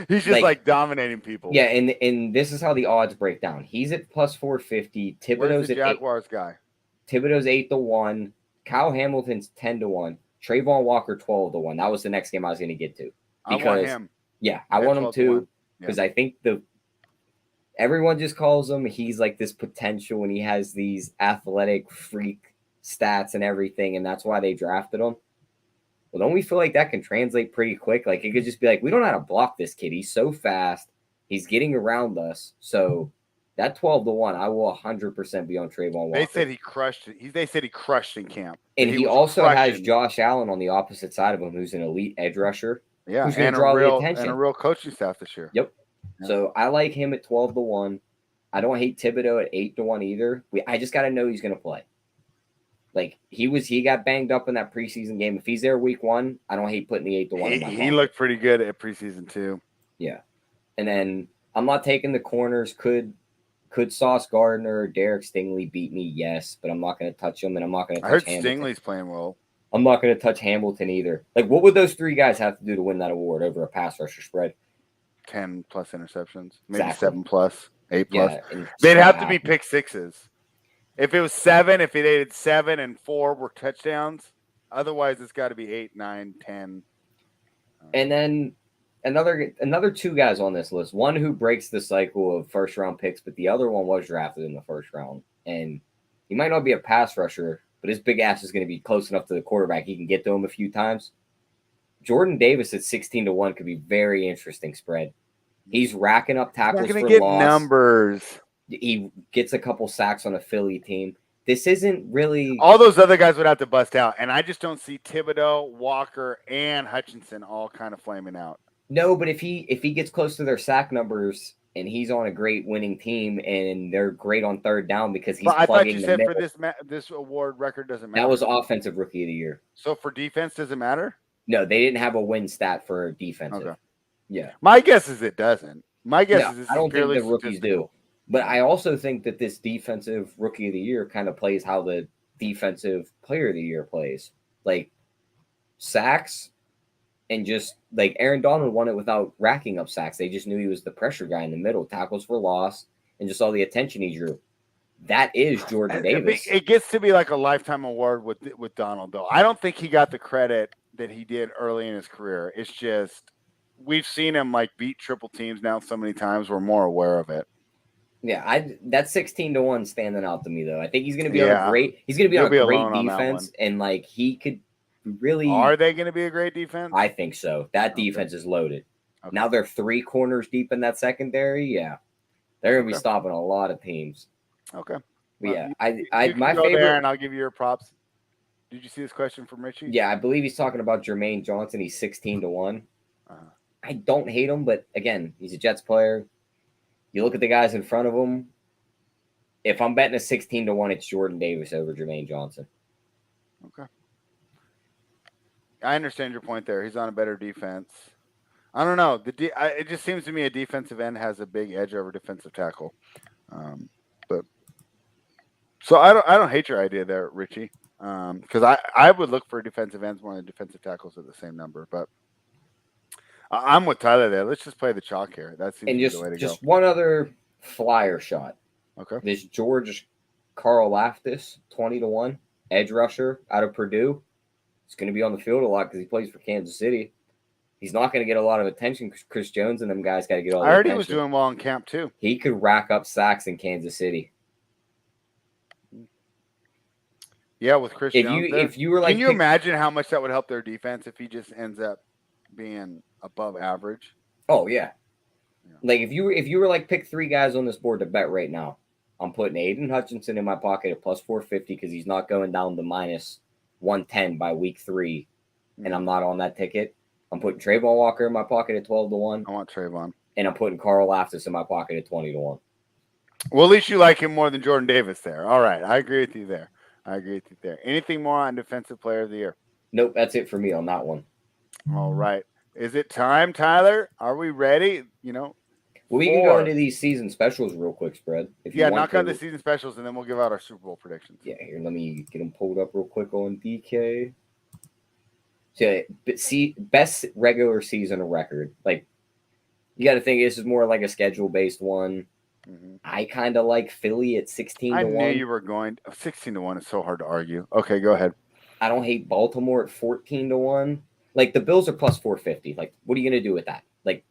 He's just like dominating people. Yeah, and this is how the odds break down. He's at plus 450. Where's the Jaguars guy? Thibodeau's 8 to 1. Kyle Hamilton's 10 to 1. Trayvon Walker 12 to 1. That was the next game I was going to get to. Because, I want him. Yeah, I want him too. Because I think everyone just calls him, he's like this potential, and he has these athletic freak stats and everything, and that's why they drafted him. Well, don't we feel like that can translate pretty quick? Like, it could just be like, we don't know how to block this kid. He's so fast. He's getting around us. So that 12 to 1, I will 100% be on Trayvon Walker. They said he crushed it. They said he crushed in camp. And he also has Josh Allen on the opposite side of him, who's an elite edge rusher. Yeah, who's going to draw the attention. And a real coaching staff this year. Yep. Yeah. So I like him at 12 to 1. I don't hate Thibodeau at 8 to 1 either. I just got to know he's going to play. Like, he got banged up in that preseason game. If he's there week 1, I don't hate putting the 8 to 1. He looked pretty good at preseason too. Yeah. And then I'm not taking the corners. Could Sauce Gardner or Derek Stingley beat me? Yes, but I'm not going to touch him, and I'm not going to touch Hamilton. I heard Stingley's playing well. I'm not going to touch Hamilton either. Like, what would those 3 guys have to do to win that award over a pass rusher spread? 10 plus interceptions, maybe 7 plus, 8 plus. Yeah, they'd have to be pick 6s. If it was 7, if it had 7 and 4 were touchdowns, Otherwise, it's got to be 8, 9, 10. And then another two guys on this list. One who breaks the cycle of first round picks, but the other one was drafted in the first round. And he might not be a pass rusher, but his big ass is going to be close enough to the quarterback. He can get to him a few times. Jordan Davis at 16-1 could be very interesting spread. He's racking up tackles for get loss. Numbers. He gets a couple sacks on a Philly team. This isn't really... All those other guys would have to bust out, and I just don't see Thibodeau, Walker, and Hutchinson all kind of flaming out. No, but if he gets close to their sack numbers and he's on a great winning team and they're great on third down because he's plugging the middle. I thought you said for this award record doesn't matter. That was offensive rookie of the year. So for defense, does it matter? No, they didn't have a win stat for defensive. Okay. Yeah. My guess is it doesn't. My guess is I don't think the rookies do. But I also think that this defensive rookie of the year kind of plays how the defensive player of the year plays. Like sacks and just like Aaron Donald won it without racking up sacks. They just knew he was the pressure guy in the middle, tackles for loss, and just all the attention he drew. That is Jordan Davis. It gets to be like a lifetime award with Donald, though. I don't think he got the credit that he did early in his career. It's just we've seen him like beat triple teams now so many times. We're more aware of it. Yeah, that's 16-1 standing out to me though. I think he's going to be on a great. He's going to be on a great defense, and like he could really. Are they going to be a great defense? I think so. That defense is loaded. Okay. Now they're 3 corners deep in that secondary. Yeah, they're going to be stopping a lot of teams. Okay. But yeah, my favorite. There and I'll give you your props. Did you see this question from Richie? Yeah, I believe he's talking about Jermaine Johnson. He's 16-1. I don't hate him, but again, he's a Jets player. You look at the guys in front of him. If I'm betting a 16-1, it's Jordan Davis over Jermaine Johnson. Okay. I understand your point there. He's on a better defense. I don't know. It just seems to me a defensive end has a big edge over defensive tackle. So I don't hate your idea there, Richie. Because I would look for defensive ends more than defensive tackles at the same number, but I'm with Tyler there. Let's just play the chalk here. That seems the way to go. Just one other flyer shot. Okay. This George Karlaftis, 20-1, edge rusher out of Purdue. He's going to be on the field a lot because he plays for Kansas City. He's not going to get a lot of attention. Chris Jones and them guys got to get all the attention. I heard he was doing well in camp too. He could rack up sacks in Kansas City. Yeah, with Chris Jones. If you were like, can you imagine how much that would help their defense if he just ends up being above average? Oh yeah. Like if you were like pick 3 guys on this board to bet right now, I'm putting Aiden Hutchinson in my pocket at plus 450 because he's not going down to minus 110 by week 3, and I'm not on that ticket. I'm putting Trayvon Walker in my pocket at 12-1. I want Trayvon, and I'm putting Karlaftis in my pocket at 20-1. Well, at least you like him more than Jordan Davis there. All right, I agree with you there. Anything more on defensive player of the year? Nope, that's it for me on that one. All right. Is it time, Tyler? Are we ready? Well, we can go into these season specials real quick, Spread. Knock out the season specials, and then we'll give out our Super Bowl predictions. Yeah, here, let me get them pulled up real quick on DK. So, best regular season record. Like, you got to think this is more like a schedule-based one. Mm-hmm. I kind of like Philly at 16-1. I knew you were going 16-1 is so hard to argue. Okay, go ahead. I don't hate Baltimore at 14-1. Like the Bills are plus 450. Like, what are you going to do with that? Like,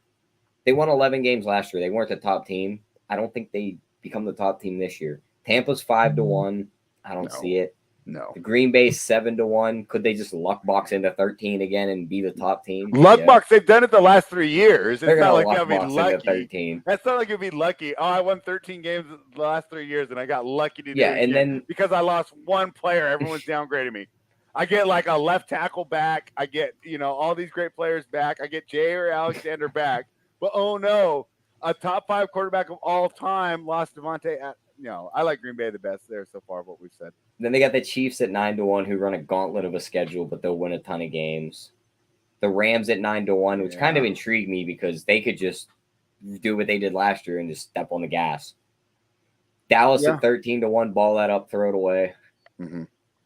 they won 11 games last year. They weren't the top team. I don't think they become the top team this year. Tampa's 5-1. I don't see it. No. The Green Bay's 7-1. Could they just luck box into 13 again and be the top team? Luck box. They've done it the last 3 years. It's not like they'll be lucky. 13. That's not like it'd be lucky. Oh, I won 13 games the last 3 years, and I got lucky to do it. And then because I lost one player, everyone's downgrading me. I get like a left tackle back. I get all these great players back. I get Jair Alexander back. But oh no, a top 5 quarterback of all time lost Devontae. I like Green Bay the best there so far. What we've said. Then they got the Chiefs at 9-1, who run a gauntlet of a schedule, but they'll win a ton of games. The Rams at 9-1, which kind of intrigued me because they could just do what they did last year and just step on the gas. Dallas at 13-1, ball that up, throw it away. Mm-hmm.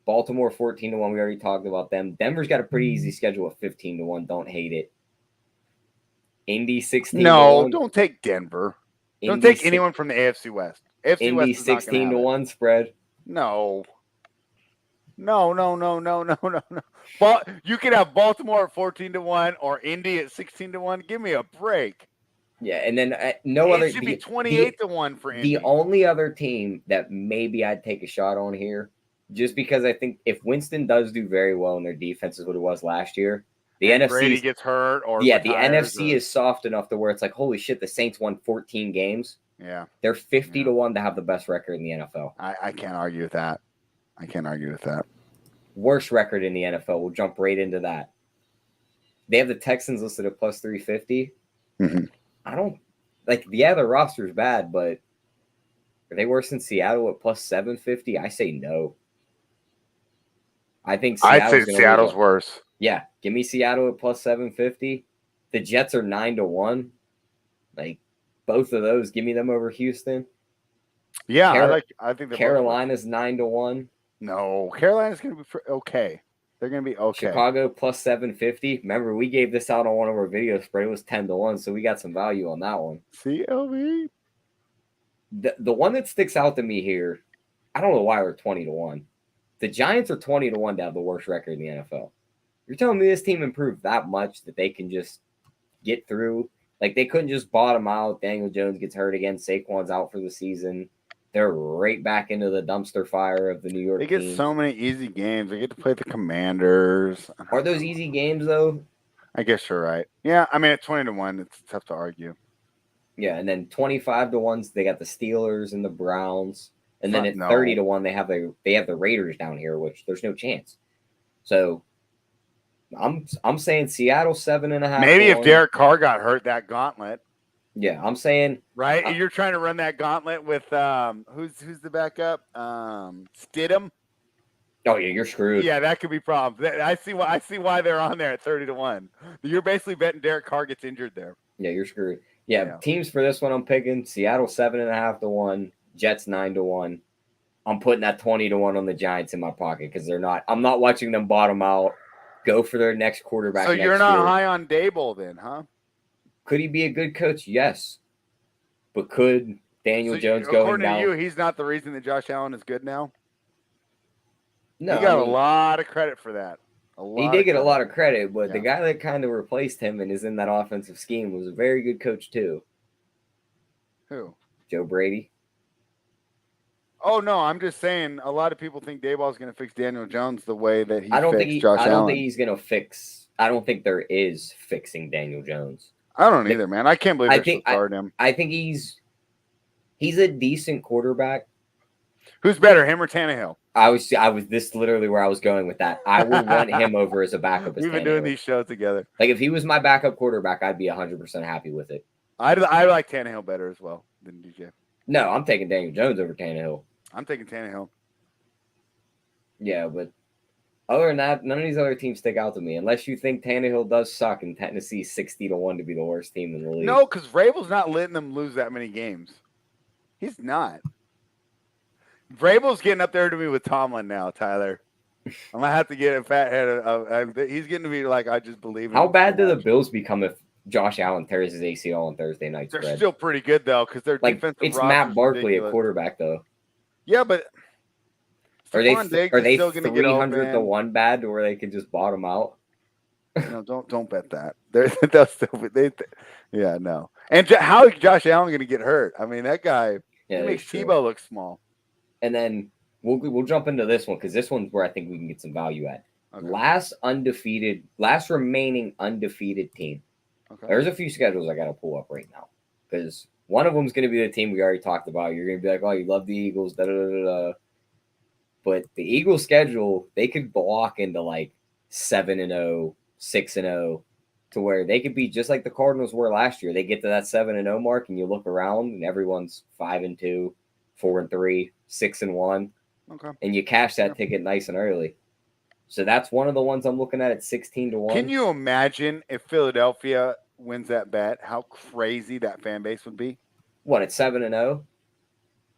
Baltimore 14-1, we already talked about them. Denver's got a pretty easy schedule of 15-1. Don't hate it. Indy 16-1. No, don't take Denver. Don't take anyone from the AFC West. AFC Indy West 16-1 spread. No. No. But you could have Baltimore at 14-1 or Indy at 16-1. Give me a break. Yeah, and then no other. It should be 28-1 for Indy. The only other team that maybe I'd take a shot on here, just because I think if Winston does do very well in their defense is what it was last year, the NFC Brady gets hurt or the NFC is soft enough to where it's like, holy shit, the Saints won 14 games. Yeah, they're 50-1 to have the best record in the NFL. I can't argue with that. Worst record in the NFL. We'll jump right into that. They have the Texans listed at plus 350. Mm-hmm. I don't like. Yeah, their roster's bad, but are they worse than Seattle at plus 750? I say no. I think Seattle's worse. Yeah, give me Seattle at plus 750. The Jets are 9-1. Like both of those, give me them over Houston. Yeah, I think Carolina's 9-1. No, Carolina's going to be okay. They're going to be okay. Chicago plus 750. Remember, we gave this out on one of our videos, but it was 10-1, so we got some value on that one. CLV. The one that sticks out to me here, I don't know why we're 20-1. The Giants are 20-1 to have the worst record in the NFL. You're telling me this team improved that much that they can just get through? Like, they couldn't just bottom out. Daniel Jones gets hurt again. Saquon's out for the season. They're right back into the dumpster fire of the New York team. They get so many easy games. They get to play the Commanders. Are those easy games, though? I guess you're right. Yeah, I mean, at 20-1, it's tough to argue. Yeah, and then 25-1, they got the Steelers and the Browns. And then at 30-1, they have the Raiders down here, which there's no chance. So I'm saying Seattle 7.5. Maybe if Derek Carr got hurt that gauntlet. Yeah, I'm saying right. You're trying to run that gauntlet with who's the backup? Stidham. Oh yeah, you're screwed. Yeah, that could be problems. I see why they're on there at 30-1. You're basically betting Derek Carr gets injured there. Yeah, you're screwed. Yeah, teams for this one I'm picking Seattle 7.5-1, Jets 9-1. I'm putting that 20-1 on the Giants in my pocket because I'm not watching them bottom out, go for their next quarterback. So you're not high on Dable then, huh? Could he be a good coach? Yes. But could Daniel Jones go down? According to you, he's not the reason that Josh Allen is good now? No. He got a lot of credit for that. He did get a lot of credit, but the guy that kind of replaced him and is in that offensive scheme was a very good coach too. Who? Joe Brady. Oh, no, I'm just saying a lot of people think Dayball's going to fix Daniel Jones the way that he fixed Josh Allen. I don't think he's going to fix – I don't think there is fixing Daniel Jones. I don't either, man. I can't believe they're so hard him. I think he's a decent quarterback. Who's better, him or Tannehill? I was this literally where I was going with that. I would want him over as a backup. We've been doing these shows together. Like if he was my backup quarterback, I'd be 100% happy with it. I like Tannehill better as well than DJ. No, I'm taking Daniel Jones over Tannehill. I'm taking Tannehill. Yeah, but other than that, none of these other teams stick out to me. Unless you think Tannehill does suck and Tennessee's 60-1 to be the worst team in the league. No, because Vrabel's not letting them lose that many games. He's not. Vrabel's getting up there to me with Tomlin now, Tyler. I'm going to have to get a fat head. He's getting to be like, I just believe in How bad do the Bills become if Josh Allen tears his ACL on Thursday night? They're still pretty good, though, because they're defensive. It's Matt Barkley at quarterback, though. Yeah, but are they 300-1 bad to where they can just bottom out? No, don't bet that. They'll still be. Yeah, no. And how is Josh Allen going to get hurt? I mean, that guy makes Tebow look small. And then we'll jump into this one because this one's where I think we can get some value at. Okay. Last remaining undefeated team. Okay. There's a few schedules I got to pull up right now because one of them is going to be the team we already talked about. You're going to be like, oh, you love the Eagles, da-da-da-da-da. But the Eagles schedule, they could block into like 7-0, 6-0 to where they could be just like the Cardinals were last year. They get to that 7-0 mark and you look around and everyone's 5-2, 4-3, 6-1. Okay. And you cash that ticket nice and early. So that's one of the ones I'm looking at 16-1. Can you imagine if Philadelphia wins that bet, how crazy that fan base would be? What, at 7-0?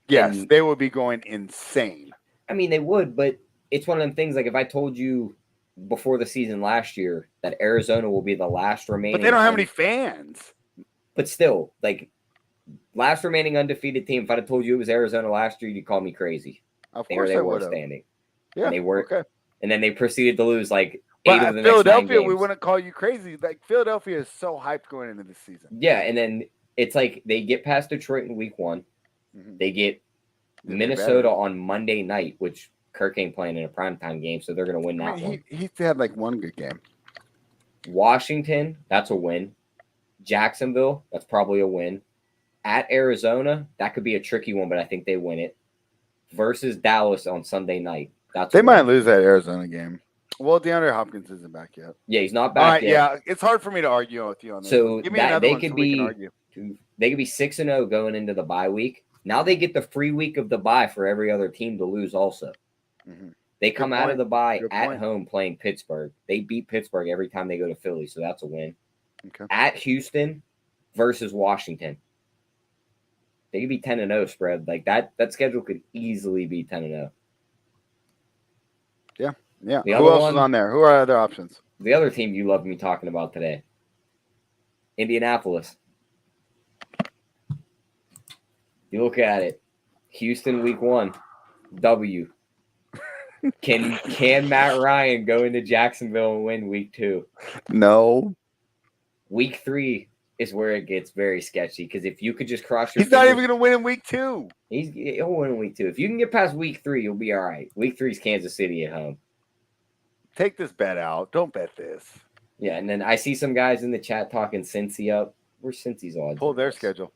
Yes, they would be going insane. I mean, they would, but it's one of them things like if I told you before the season last year that Arizona will be the last remaining. But they don't have any fans. But still, like, last remaining undefeated team, if I'd have told you it was Arizona last year, you'd call me crazy. Of course I would have. Standing. Yeah. And they were, okay. and then they proceeded to lose like But 8 of the Philadelphia, next 9 games. we wouldn't call you crazy. Like Philadelphia is so hyped going into this season. Yeah, and then it's like they get past Detroit in week 1. Mhm. They get Minnesota on Monday night, which Kirk ain't playing in a primetime game, so they're going to win that one. He had like one good game. Washington, that's a win. Jacksonville, that's probably a win. At Arizona, that could be a tricky one, but I think they win it. Versus Dallas on Sunday night. They might lose that Arizona game. Well, DeAndre Hopkins isn't back yet. Yeah, he's not back yet. Yeah, it's hard for me to argue with you on this. So give me another they one could so be, we can argue. They could be 6-0 going into the bye week. Now they get the free week of the bye for every other team to lose also. Mm-hmm. They come out of the bye at home playing Pittsburgh. They beat Pittsburgh every time they go to Philly, so that's a win. Okay. At Houston versus Washington. They could be 10-0 spread. Like that schedule could easily be 10-0. Yeah. Yeah. The Who else is on there? Who are other options? The other team you loved me talking about today. Indianapolis. You look at it. Houston week 1. W. Can Matt Ryan go into Jacksonville and win week 2? No. Week 3 is where it gets very sketchy because if you could just cross your fingers, not even going to win in week 2. He'll win in week 2. If you can get past week 3, you'll be all right. Week 3 is Kansas City at home. Take this bet out. Don't bet this. Yeah, and then I see some guys in the chat talking Cincy up. Where's Cincy's odds? Pull their schedule.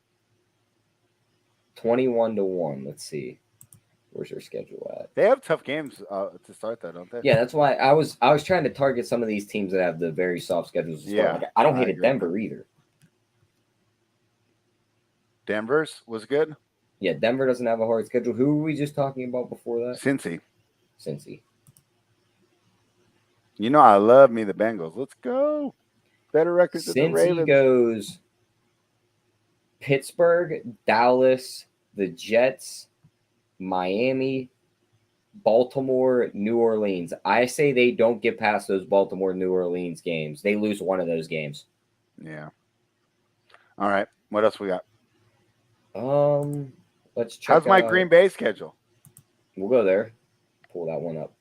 21-1. Let's see. Where's their schedule at? They have tough games to start, though, don't they? Yeah, that's why I was trying to target some of these teams that have the very soft schedules. Yeah, like, I don't hate it Denver either. Denver's was good. Yeah, Denver doesn't have a hard schedule. Who were we just talking about before that? Cincy. You know I love me the Bengals. Let's go. Better records than the Ravens. Cincy goes Pittsburgh, Dallas, the Jets, Miami, Baltimore, New Orleans. I say they don't get past those Baltimore, New Orleans games. They lose one of those games. Yeah. All right. What else we got? Let's check. How's my Green Bay schedule? We'll go there. Pull that one up.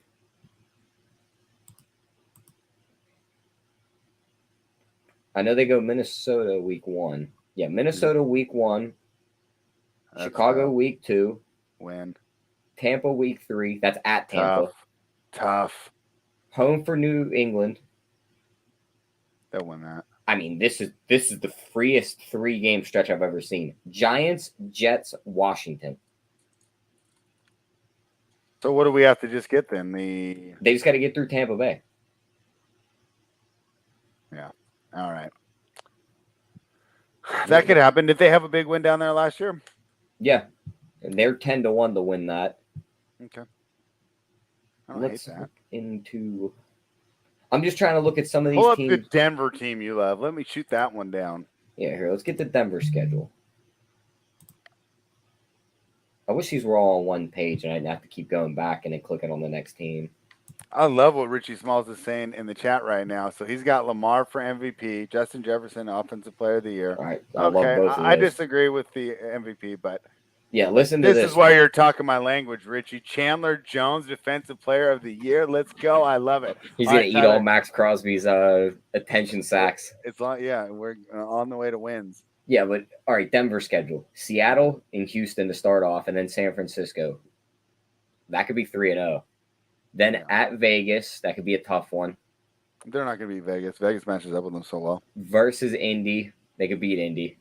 I know they go Minnesota week 1. Yeah, Minnesota week 1. That's Chicago week 2. Win. Tampa week 3. That's at Tampa. Tough. Home for New England. They'll win that. I mean, this is the freest 3-game stretch I've ever seen. Giants, Jets, Washington. So what do we have to just get then? They just got to get through Tampa Bay. Yeah. All right. That could happen. Did they have a big win down there last year? Yeah. And they're 10-1 to win that. Okay. Let's look into. I'm just trying to look at some of these teams. Pull up the Denver team you love. Let me shoot that one down. Yeah, here. Let's get the Denver schedule. I wish these were all on one page and I didn't have to keep going back and then clicking on the next team. I love what Richie Smalls is saying in the chat right now. So he's got Lamar for MVP, Justin Jefferson, Offensive Player of the Year. All right. I love both of those. I disagree with the MVP, but yeah, listen to this. This is why you're talking my language, Richie. Chandler Jones, Defensive Player of the Year. Let's go. I love it. He's going to eat all Max Crosby's attention sacks. It's on. Yeah, we're on the way to wins. Yeah, but all right, Denver schedule. Seattle and Houston to start off, and then San Francisco. That could be 3-0. Then at Vegas, that could be a tough one. They're not going to beat Vegas. Vegas matches up with them so well. Versus Indy, they could beat Indy.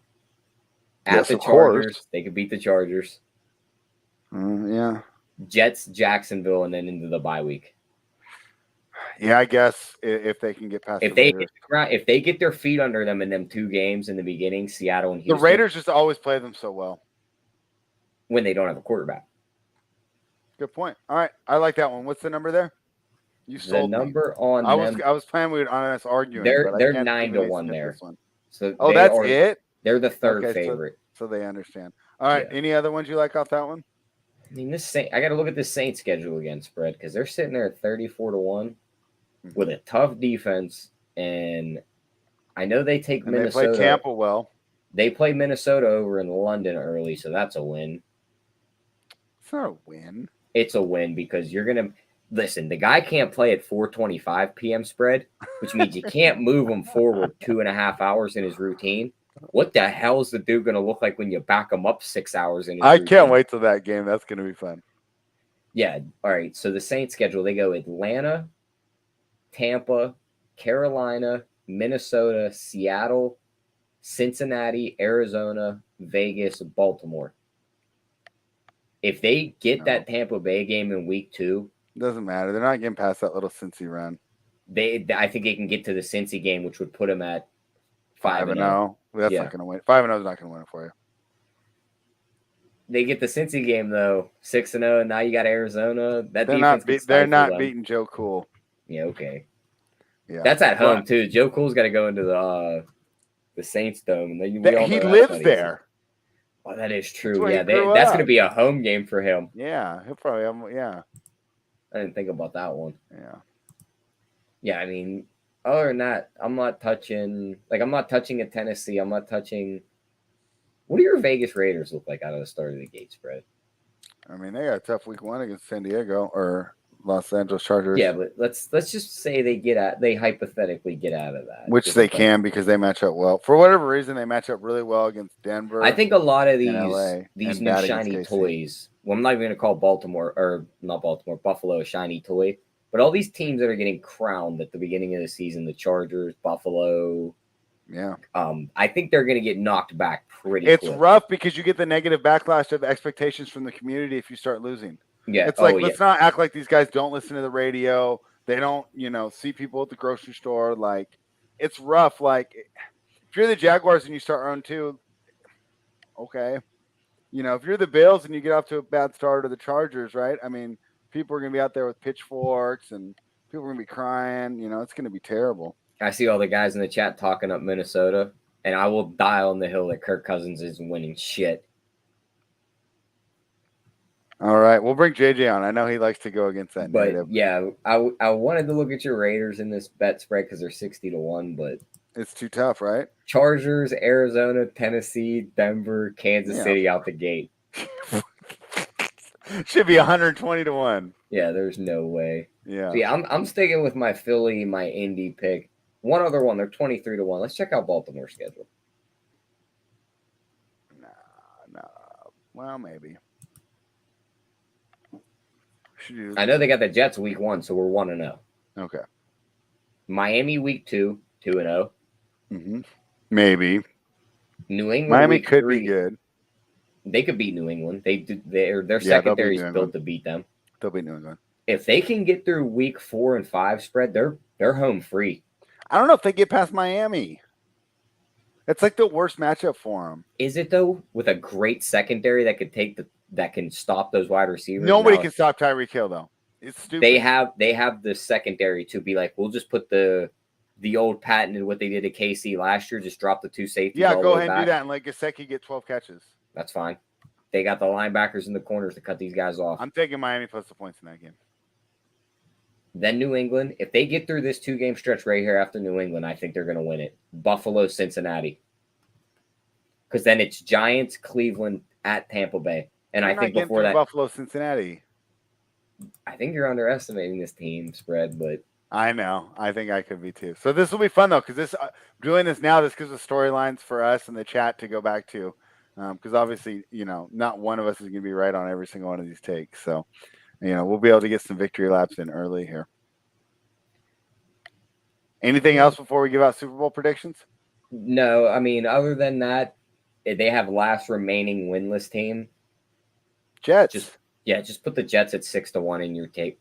At the Chargers, they could beat the Chargers. Yeah. Jets, Jacksonville, and then into the bye week. Yeah, I guess if they can get past if they get their feet under them in them 2 games in the beginning, Seattle and Houston. The Raiders just always play them so well. When they don't have a quarterback. Good point. All right, I like that one. What's the number there? You sold the number me. on. I was planning we would on us arguing. They're 9-1 there. So that's it. They're the third favorite. So they understand. All right. Yeah. Any other ones you like off that one? I mean, I got to look at the Saints schedule again, spread, because they're sitting there at 34-1 with a tough defense, and I know they take Minnesota. They play Tampa well. They play Minnesota over in London early, so that's a win. It's not a win. It's a win because listen, the guy can't play at 4:25 p.m. spread, which means you can't move him forward 2.5 hours in his routine. What the hell is the dude going to look like when you back him up 6 hours in his I routine? can't wait till that game. That's going to be fun. Yeah. All right. So the Saints schedule, they go Atlanta, Tampa, Carolina, Minnesota, Seattle, Cincinnati, Arizona, Vegas, Baltimore. If they get that Tampa Bay game in week 2, doesn't matter. They're not getting past that little Cincy run. I think they can get to the Cincy game, which would put them at 5-0. That's not going to win. 5-0 is not going to win it for you. They get the Cincy game though, 6-0, and now you got Arizona. That they're not beating Joe Cool. Yeah, okay. Yeah, that's at home too. Joe Cool's got to go into the Saints Dome. He lives there. Oh, that is true. That's going to be a home game for him. Yeah, he'll probably have. Yeah, I didn't think about that one. Yeah. Yeah, I mean, other than that, I'm not touching a Tennessee. I'm not touching. What do your Vegas Raiders look like out of the start of the gate spread? I mean, they got a tough week 1 against San Diego or Los Angeles Chargers. Yeah, but let's just say they hypothetically get out of that. Which they can because they match up well. For whatever reason, they match up really well against Denver. I think a lot of these new shiny toys. Well, I'm not even going to call Buffalo a shiny toy. But all these teams that are getting crowned at the beginning of the season, the Chargers, Buffalo. Yeah. I think they're going to get knocked back pretty quick. It's rough because you get the negative backlash of expectations from the community if you start losing. Yeah. It's let's not act like these guys don't listen to the radio. They don't, see people at the grocery store. Like, it's rough. Like, if you're the Jaguars and you start 0-2, okay. If you're the Bills and you get off to a bad start or the Chargers, right? I mean, people are going to be out there with pitchforks and people are going to be crying. It's going to be terrible. I see all the guys in the chat talking up Minnesota, and I will die on the hill that Kirk Cousins isn't winning shit. All right. We'll bring JJ on. I know he likes to go against that narrative. Yeah, I wanted to look at your Raiders in this bet spread because they're 60-1, but it's too tough, right? Chargers, Arizona, Tennessee, Denver, Kansas City out the gate. Should be 120-1. Yeah, there's no way. Yeah. See, I'm sticking with my Philly, my Indy pick. One other one, they're 23-1. Let's check out Baltimore's schedule. No. Well, maybe. I know they got the Jets week 1, so we're 1-0. Okay. Miami week 2, 2-0. Mm-hmm. Maybe. New England. Miami could be good. They could beat New England. Their secondary is built to beat them. They'll beat New England. If they can get through week 4 and 5 spread, they're home free. I don't know if they get past Miami. It's like the worst matchup for them. Is it though? With a great secondary that can stop those wide receivers. Nobody can stop Tyreek Hill though. It's stupid. They have the secondary to be like, we'll just put the old patented what they did at KC last year, just drop the 2 safeties. Yeah, go ahead and do that and let Gesicki get 12 catches. That's fine. They got the linebackers in the corners to cut these guys off. I'm taking Miami plus the points in that game. Then New England. If they get through this 2-game stretch right here after New England, I think they're going to win it. Buffalo, Cincinnati. Because then it's Giants, Cleveland, at Tampa Bay. And I think before that, Buffalo, Cincinnati. I think you're underestimating this team spread, but I know. I think I could be too. So this will be fun though, because this doing this now, this gives us storylines for us in the chat to go back to, because obviously, not one of us is going to be right on every single one of these takes. So, we'll be able to get some victory laps in early here. Anything else before we give out Super Bowl predictions? No, I mean, other than that, they have last remaining winless team. Jets. Just put the Jets at 6-1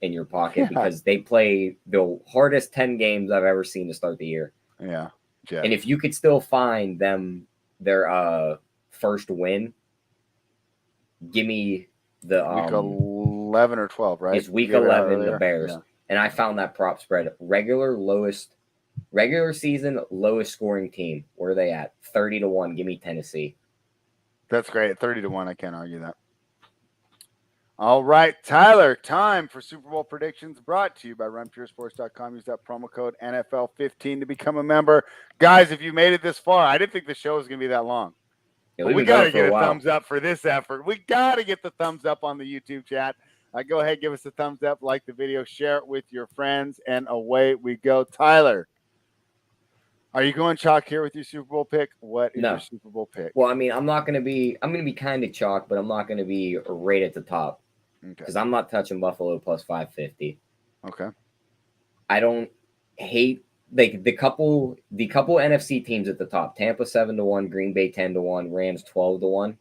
in your pocket because they play the hardest 10 games I've ever seen to start the year. Yeah. Jets. And if you could still find them their first win, give me the week 11 or 12, right? It's week 11, the Bears. Yeah. And I found that prop spread regular season lowest scoring team. Where are they at? 30-1. Give me Tennessee. That's great. 30-1. I can't argue that. All right, Tyler, time for Super Bowl predictions brought to you by runpuresports.com. Use that promo code NFL15 to become a member. Guys, if you made it this far, I didn't think the show was going to be that long. Yeah, we got to get a thumbs up for this effort. We got to get the thumbs up on the YouTube chat. Go ahead, give us a thumbs up, like the video, share it with your friends, and away we go. Tyler, are you going chalk here with your Super Bowl pick? What is No. your Super Bowl pick? Well, I mean, I'm going to be kind of chalk, but I'm not going to be right at the top because I'm not touching Buffalo plus 550. Okay. I don't hate like the couple NFC teams at the top: Tampa 7-1, Green Bay 10-1, Rams 12-1.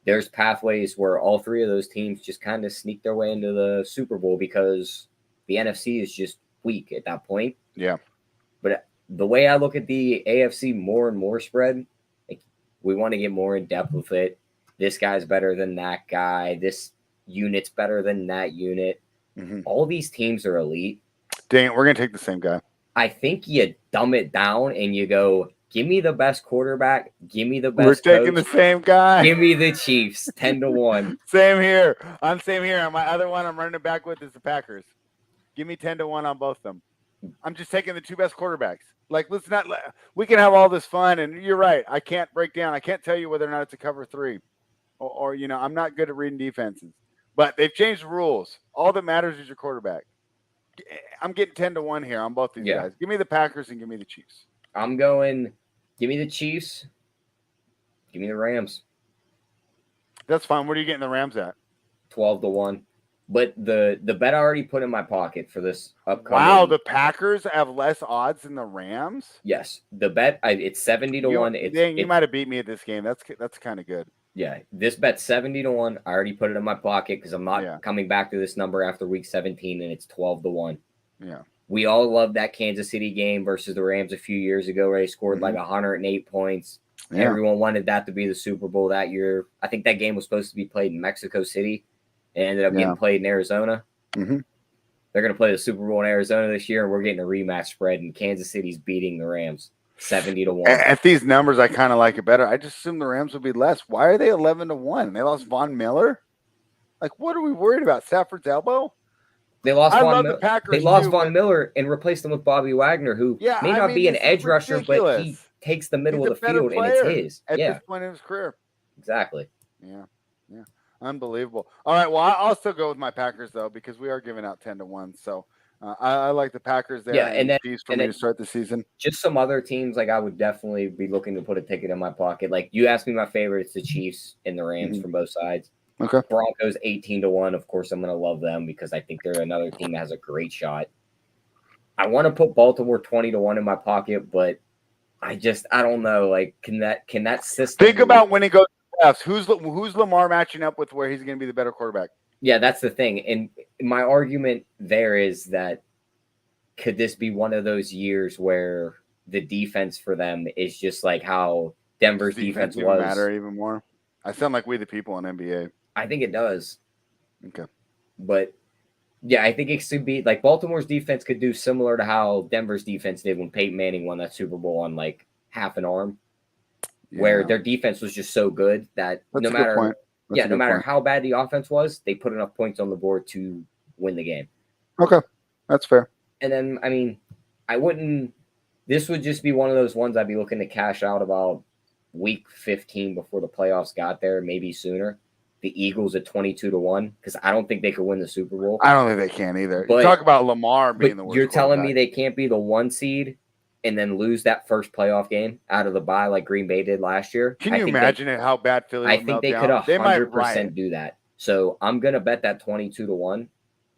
There's pathways where all three of those teams just kind of sneak their way into the Super Bowl because the NFC is just weak at that point. Yeah. But the way I look at the AFC more and more spread, like we want to get more in depth with it. This guy's better than that guy. This unit's better than that unit. Mm-hmm. All these teams are elite. Dang it, we're going to take the same guy. I think you dumb it down and you go, give me the best quarterback. Give me the best We're taking coach. the same guy. Give me the Chiefs 10-1. Same here. I'm same here. My other one I'm running it back with is the Packers. Give me 10-1 on both of them. I'm just taking the two best quarterbacks. Like, we can have all this fun. And you're right. I can't break down. I can't tell you whether or not it's a cover 3 or I'm not good at reading defenses, but they've changed the rules. All that matters is your quarterback. I'm getting 10-1 here on both these guys. Give me the Packers and give me the Chiefs. I'm going, give me the Chiefs. Give me the Rams. That's fine. What are you getting the Rams at? 12-1. But the bet I already put in my pocket for this upcoming. Wow, the Packers have less odds than the Rams? Yes. The bet, it's 70-1. You might have beat me at this game. That's kind of good. Yeah, this bet's 70-1. I already put it in my pocket because I'm not coming back to this number after week 17, and it's 12-1. Yeah. We all loved that Kansas City game versus the Rams a few years ago where they scored like 108 points. Yeah. Everyone wanted that to be the Super Bowl that year. I think that game was supposed to be played in Mexico City. It ended up getting played in Arizona. Mm-hmm. They're going to play the Super Bowl in Arizona this year, and we're getting a rematch spread, and Kansas City's beating the Rams 70-1. At these numbers, I kind of like it better. I just assume the Rams would be less. Why are they 11-1? They lost Von Miller? Like, what are we worried about? Stafford's elbow? They lost Von Miller and replaced him with Bobby Wagner, who may not be an edge rusher, but he takes the middle of the field, and it's his. At this point in his career. Exactly. Yeah. Unbelievable. All right. Well, I'll still go with my Packers, though, because we are giving out 10-1. So I like the Packers there. Yeah, and then for me to start the season. Just some other teams, like I would definitely be looking to put a ticket in my pocket. Like you asked me my favorite, it's the Chiefs and the Rams from both sides. Okay. Broncos 18-1. Of course, I'm going to love them because I think they're another team that has a great shot. I want to put Baltimore 20-1 in my pocket, but I don't know. Like, can that system? Think about when he goes to playoffs. Who's Lamar matching up with where he's going to be the better quarterback? Yeah, that's the thing. And my argument there is that could this be one of those years where the defense for them is just like how Denver's defense was? Matter even more. I sound like we the people in NBA. I think it does. Okay. But yeah, I think it should be like Baltimore's defense could do similar to how Denver's defense did when Peyton Manning won that Super Bowl on like half an arm, where their defense was just so good that no matter how bad the offense was, they put enough points on the board to win the game. Okay. That's fair. And then, I mean, this would just be one of those ones I'd be looking to cash out about week 15 before the playoffs got there, maybe sooner. The Eagles at 22-1 because I don't think they could win the Super Bowl. I don't think they can either. But, you talk about Lamar being the worst. You're telling me they can't be the 1 seed and then lose that first playoff game out of the bye like Green Bay did last year? Can you imagine how bad Philly? I think they could 100% do that. So I'm gonna bet that 22-1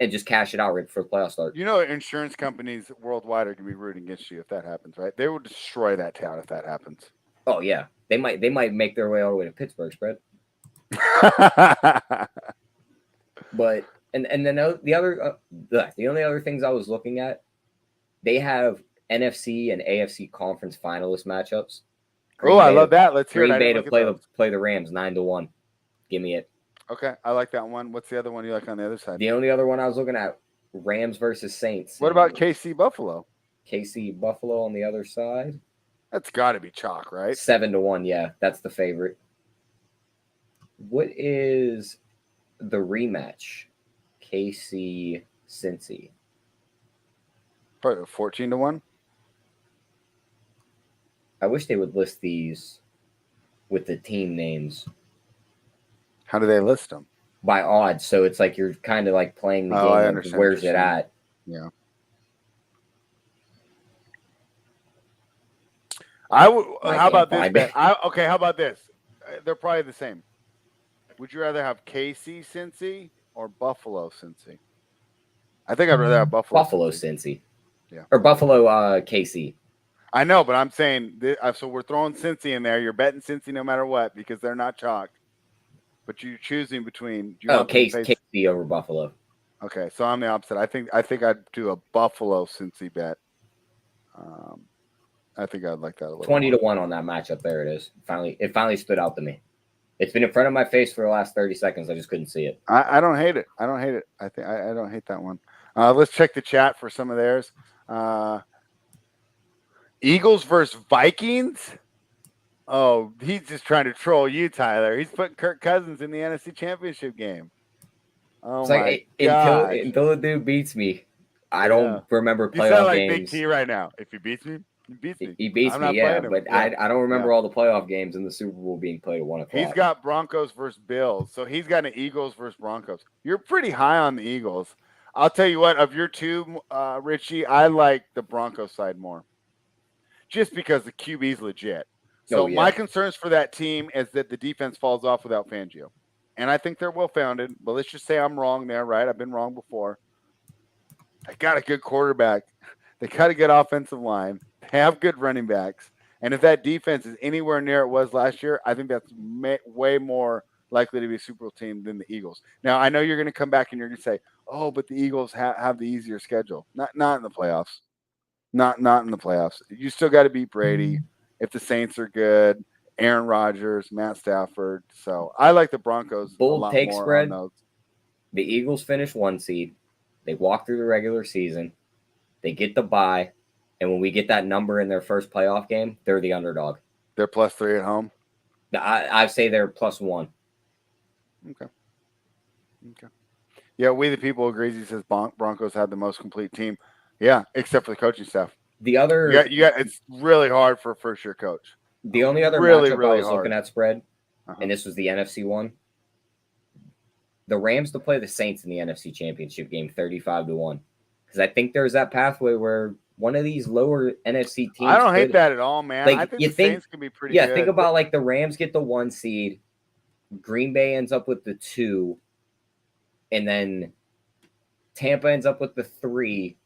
and just cash it out right before the playoffs start. You know, insurance companies worldwide are gonna be rooting against you if that happens, right? They will destroy that town if that happens. Oh yeah, they might make their way all the way to Pittsburgh, spread. But and then the only other things I was looking at, they have NFC and AFC conference finalist matchups. I love that. Let's hear it. Green Bay to play the Rams 9-1. Give me it. Okay, I like that one. What's the other one you like on the other side? The only other one I was looking at, Rams versus Saints. What about KC Buffalo? KC Buffalo on the other side. That's got to be chalk, right? 7-1. Yeah, that's the favorite. What is the rematch? KC Cincy. Probably 14-1. I wish they would list these with the team names. How do they list them? by odds. So it's like you're kind of like playing the I game of understand what where's you're it saying. at. Yeah. I would. How about this bet? Okay, how about this? They're probably the same. Would you rather have KC Cincy or Buffalo Cincy? I think I'd rather have Buffalo Cincy. Yeah. Or Buffalo KC. I know, but I'm saying so we're throwing Cincy in there. You're betting Cincy no matter what because they're not chalk. But you're choosing between. Do you want KC over Buffalo. Okay, so I'm the opposite. I think I'd do a Buffalo Cincy bet. I think I'd like that a little 20 to 1 on that matchup. There it is. It finally stood out to me. It's been in front of my face for the last 30 seconds. I just couldn't see it. I don't hate it. I don't hate it. I don't hate that one. Let's check the chat for some of theirs. Eagles versus Vikings. Oh, he's just trying to troll you, Tyler. He's putting Kirk Cousins in the NFC Championship game. Oh it's my god! Until the dude beats me, I don't remember playoff you sound like games. Big T right now. If he beats me, he beats me. He beats me, yeah. But I don't remember all the playoff games in the Super Bowl being played at 1 o'clock. He's got Broncos versus Bills, so he's got an Eagles versus Broncos. You're pretty high on the Eagles. I'll tell you what. Of your two, Richie, I like the Broncos side more, just because the QB's legit. So my concerns for that team is that the defense falls off without Fangio. And I think they're well-founded, but let's just say I'm wrong there, right? I've been wrong before. They got a good quarterback. They got a good offensive line. They have good running backs. And if that defense is anywhere near it was last year, I think that's way more likely to be a Super Bowl team than the Eagles. Now, I know you're going to come back and you're going to say, oh, but the Eagles have the easier schedule. Not in the playoffs. Not in the playoffs. You still got to beat Brady. If the Saints are good, Aaron Rodgers, Matt Stafford. So I like the Broncos a lot more spread. on those. The Eagles finish 1 seed. They walk through the regular season. They get the bye. And when we get that number in their first playoff game, they're the underdog. They're +3 at home? I say they're +1. Okay. Yeah, We the People agrees. He says Broncos had the most complete team. Yeah, except for the coaching staff. The other, it's really hard for a first-year coach. The only other matchup I was looking at spread, and this was the NFC one. The Rams to play the Saints in the NFC Championship game, 35 to 1, because I think there's that pathway where one of these lower NFC teams. I don't hate that at all, man. Like, I think the Saints can be pretty good. Think about like the Rams get the 1 seed, Green Bay ends up with the 2, and then Tampa ends up with the 3.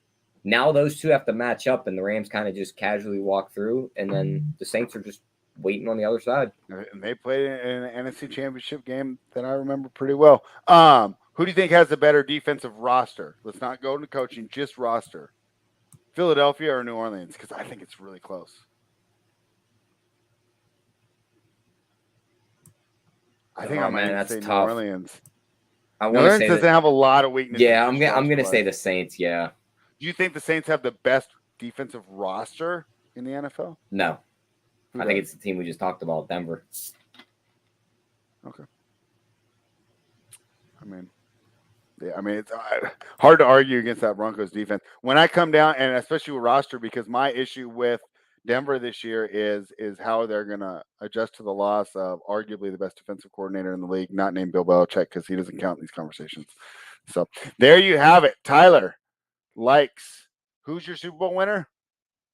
Now those two have to match up, and the Rams kind of just casually walk through, and then the Saints are just waiting on the other side. And they played in an NFC Championship game that I remember pretty well. Who do you think has the better defensive roster? Let's not go into coaching, just roster. Philadelphia or New Orleans? Because I think it's really close. I think I might say tough. New Orleans. New Orleans doesn't have a lot of weaknesses. Yeah, I'm going to say the Saints, yeah. Do you think the Saints have the best defensive roster in the NFL? No. I think it's the team we just talked about, Denver. Okay. It's hard to argue against that Broncos defense. When I come down, and especially with roster, because my issue with Denver this year is how they're going to adjust to the loss of arguably the best defensive coordinator in the league, not named Bill Belichick, because he doesn't count in these conversations. So there you have it. Tyler likes. Who's your Super Bowl winner?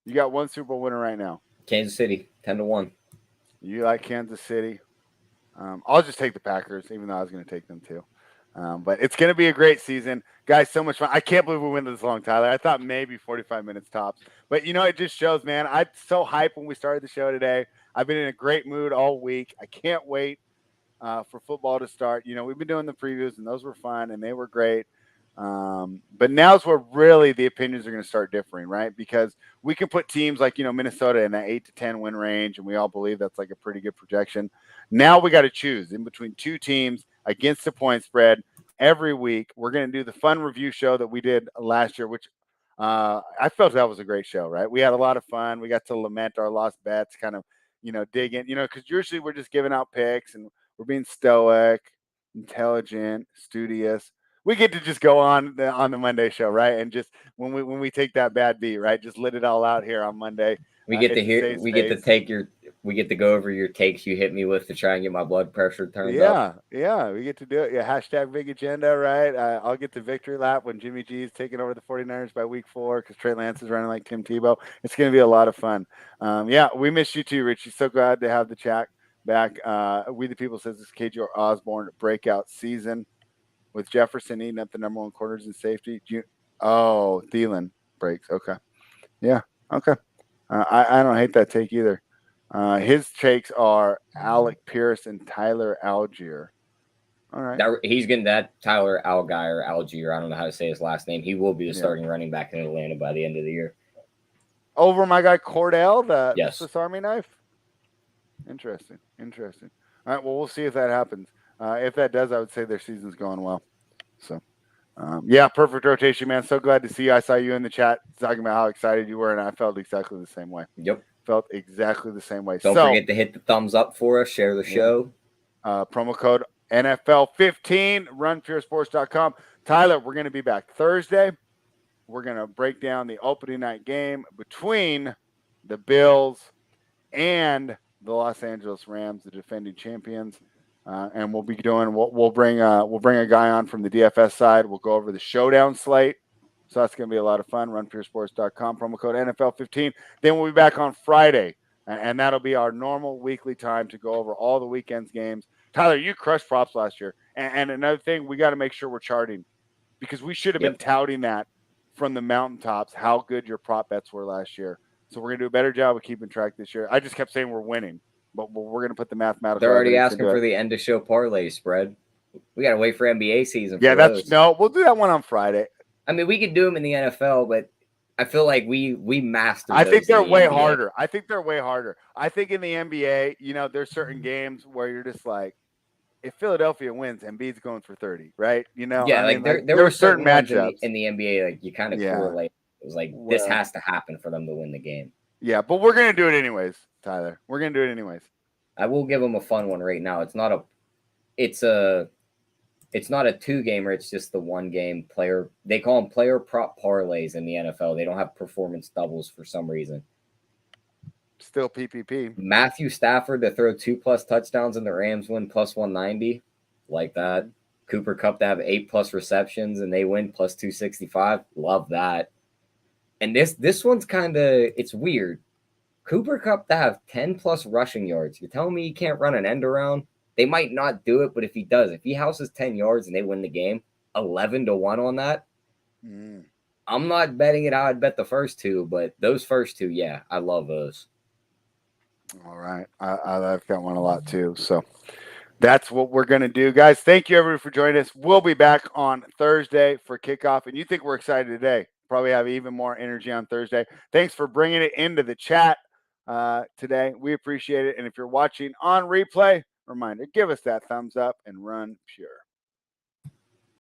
You got one Super Bowl winner right now. Kansas City, 10 to 1. You like Kansas City? I'll just take the Packers, even though I was going to take them too. But it's going to be a great season. Guys, so much fun. I can't believe we went this long, Tyler. I thought maybe 45 minutes tops. But, it just shows, man. I'm so hyped when we started the show today. I've been in a great mood all week. I can't wait for football to start. We've been doing the previews, and those were fun, and they were great. But now's where really the opinions are going to start differing, right? Because we can put teams like, Minnesota in that 8 to 10 win range, and we all believe that's like a pretty good projection. Now we got to choose in between two teams against the point spread every week. We're going to do the fun review show that we did last year, which I felt that was a great show, right? We had a lot of fun. We got to lament our lost bets, kind of, dig in, because usually we're just giving out picks and we're being stoic, intelligent, studious. we get to just go on the Monday show, right? And just when we take that bad beat, right? Just let it all out here on Monday. We get to It's a hear. safe We get to space. take your. We get to go over your takes you hit me with to try and get my blood pressure turned up. Yeah, we get to do it. Yeah, hashtag big agenda, right? I'll get the victory lap when Jimmy G's taking over the 49ers by week 4 because Trey Lance is running like Tim Tebow. It's going to be a lot of fun. Yeah, we missed you too, Richie. So glad to have the chat back. We the People says this is KJ Osborne breakout season with Jefferson eating up the number 1 corners in safety. Thielen breaks. Okay. Yeah. Okay. I don't hate that take either. His takes are Alec Pierce and Tyler Algier. All right. He's getting that Tyler Algier. I don't know how to say his last name. He will be the starting running back in Atlanta by the end of the year. Over my guy Cordell, the Yes. Swiss Army knife. Interesting. All right. Well, we'll see if that happens. If that does, I would say their season's going well. So, yeah, perfect rotation, man. So glad to see you. I saw you in the chat talking about how excited you were, and I felt exactly the same way. Yep. Felt exactly the same way. Don't forget to hit the thumbs up for us. Share the show. Promo code NFL15, runpuresports.com. Tyler, we're going to be back Thursday. We're going to break down the opening night game between the Bills and the Los Angeles Rams, the defending champions. And we'll be doing we'll bring a guy on from the DFS side. We'll go over the showdown slate. So that's going to be a lot of fun. Runpuresports.com, promo code NFL15. Then we'll be back on Friday, and that'll be our normal weekly time to go over all the weekend's games. Tyler, you crushed props last year. And another thing, we got to make sure we're charting because we should have been touting that from the mountaintops, how good your prop bets were last year. So we're going to do a better job of keeping track this year. I just kept saying we're winning, but we're going to put the mathematical. They're already asking for the end of show parlay spread. We got to wait for NBA season. Yeah, we'll do that one on Friday. I mean, we could do them in the NFL, but I feel like we mastered. I think they're way harder. I think in the NBA, there's certain games where you're just like, if Philadelphia wins, Embiid's going for 30, right? Yeah, there were certain matchups in the NBA, like you kind of correlate. It was like this has to happen for them to win the game. Yeah, but we're gonna do it anyways, Tyler. We're gonna do it anyways. I will give them a fun one right now. It's not a 2-gamer. It's just the 1-game player. They call them player prop parlays in the NFL. They don't have performance doubles for some reason. Still PPP. Matthew Stafford to throw 2+ touchdowns and the Rams win plus 190. Like that. Cooper Kupp to have 8+ receptions and they win plus 265. Love that. And this one's kind of, it's weird. Cooper Kupp to have 10+ rushing yards. You're telling me he can't run an end around? They might not do it, but if he does, if he houses 10 yards and they win the game, 11-1 on that. I'm not betting it. I would bet the first 2, but those first 2, yeah, I love those. All right. I like that one a lot too. So that's what we're going to do. Guys, thank you everybody for joining us. We'll be back on Thursday for kickoff. And you think we're excited today. Probably have even more energy on Thursday. Thanks for bringing it into the chat today. We appreciate it. And if you're watching on replay, reminder, give us that thumbs up and run pure.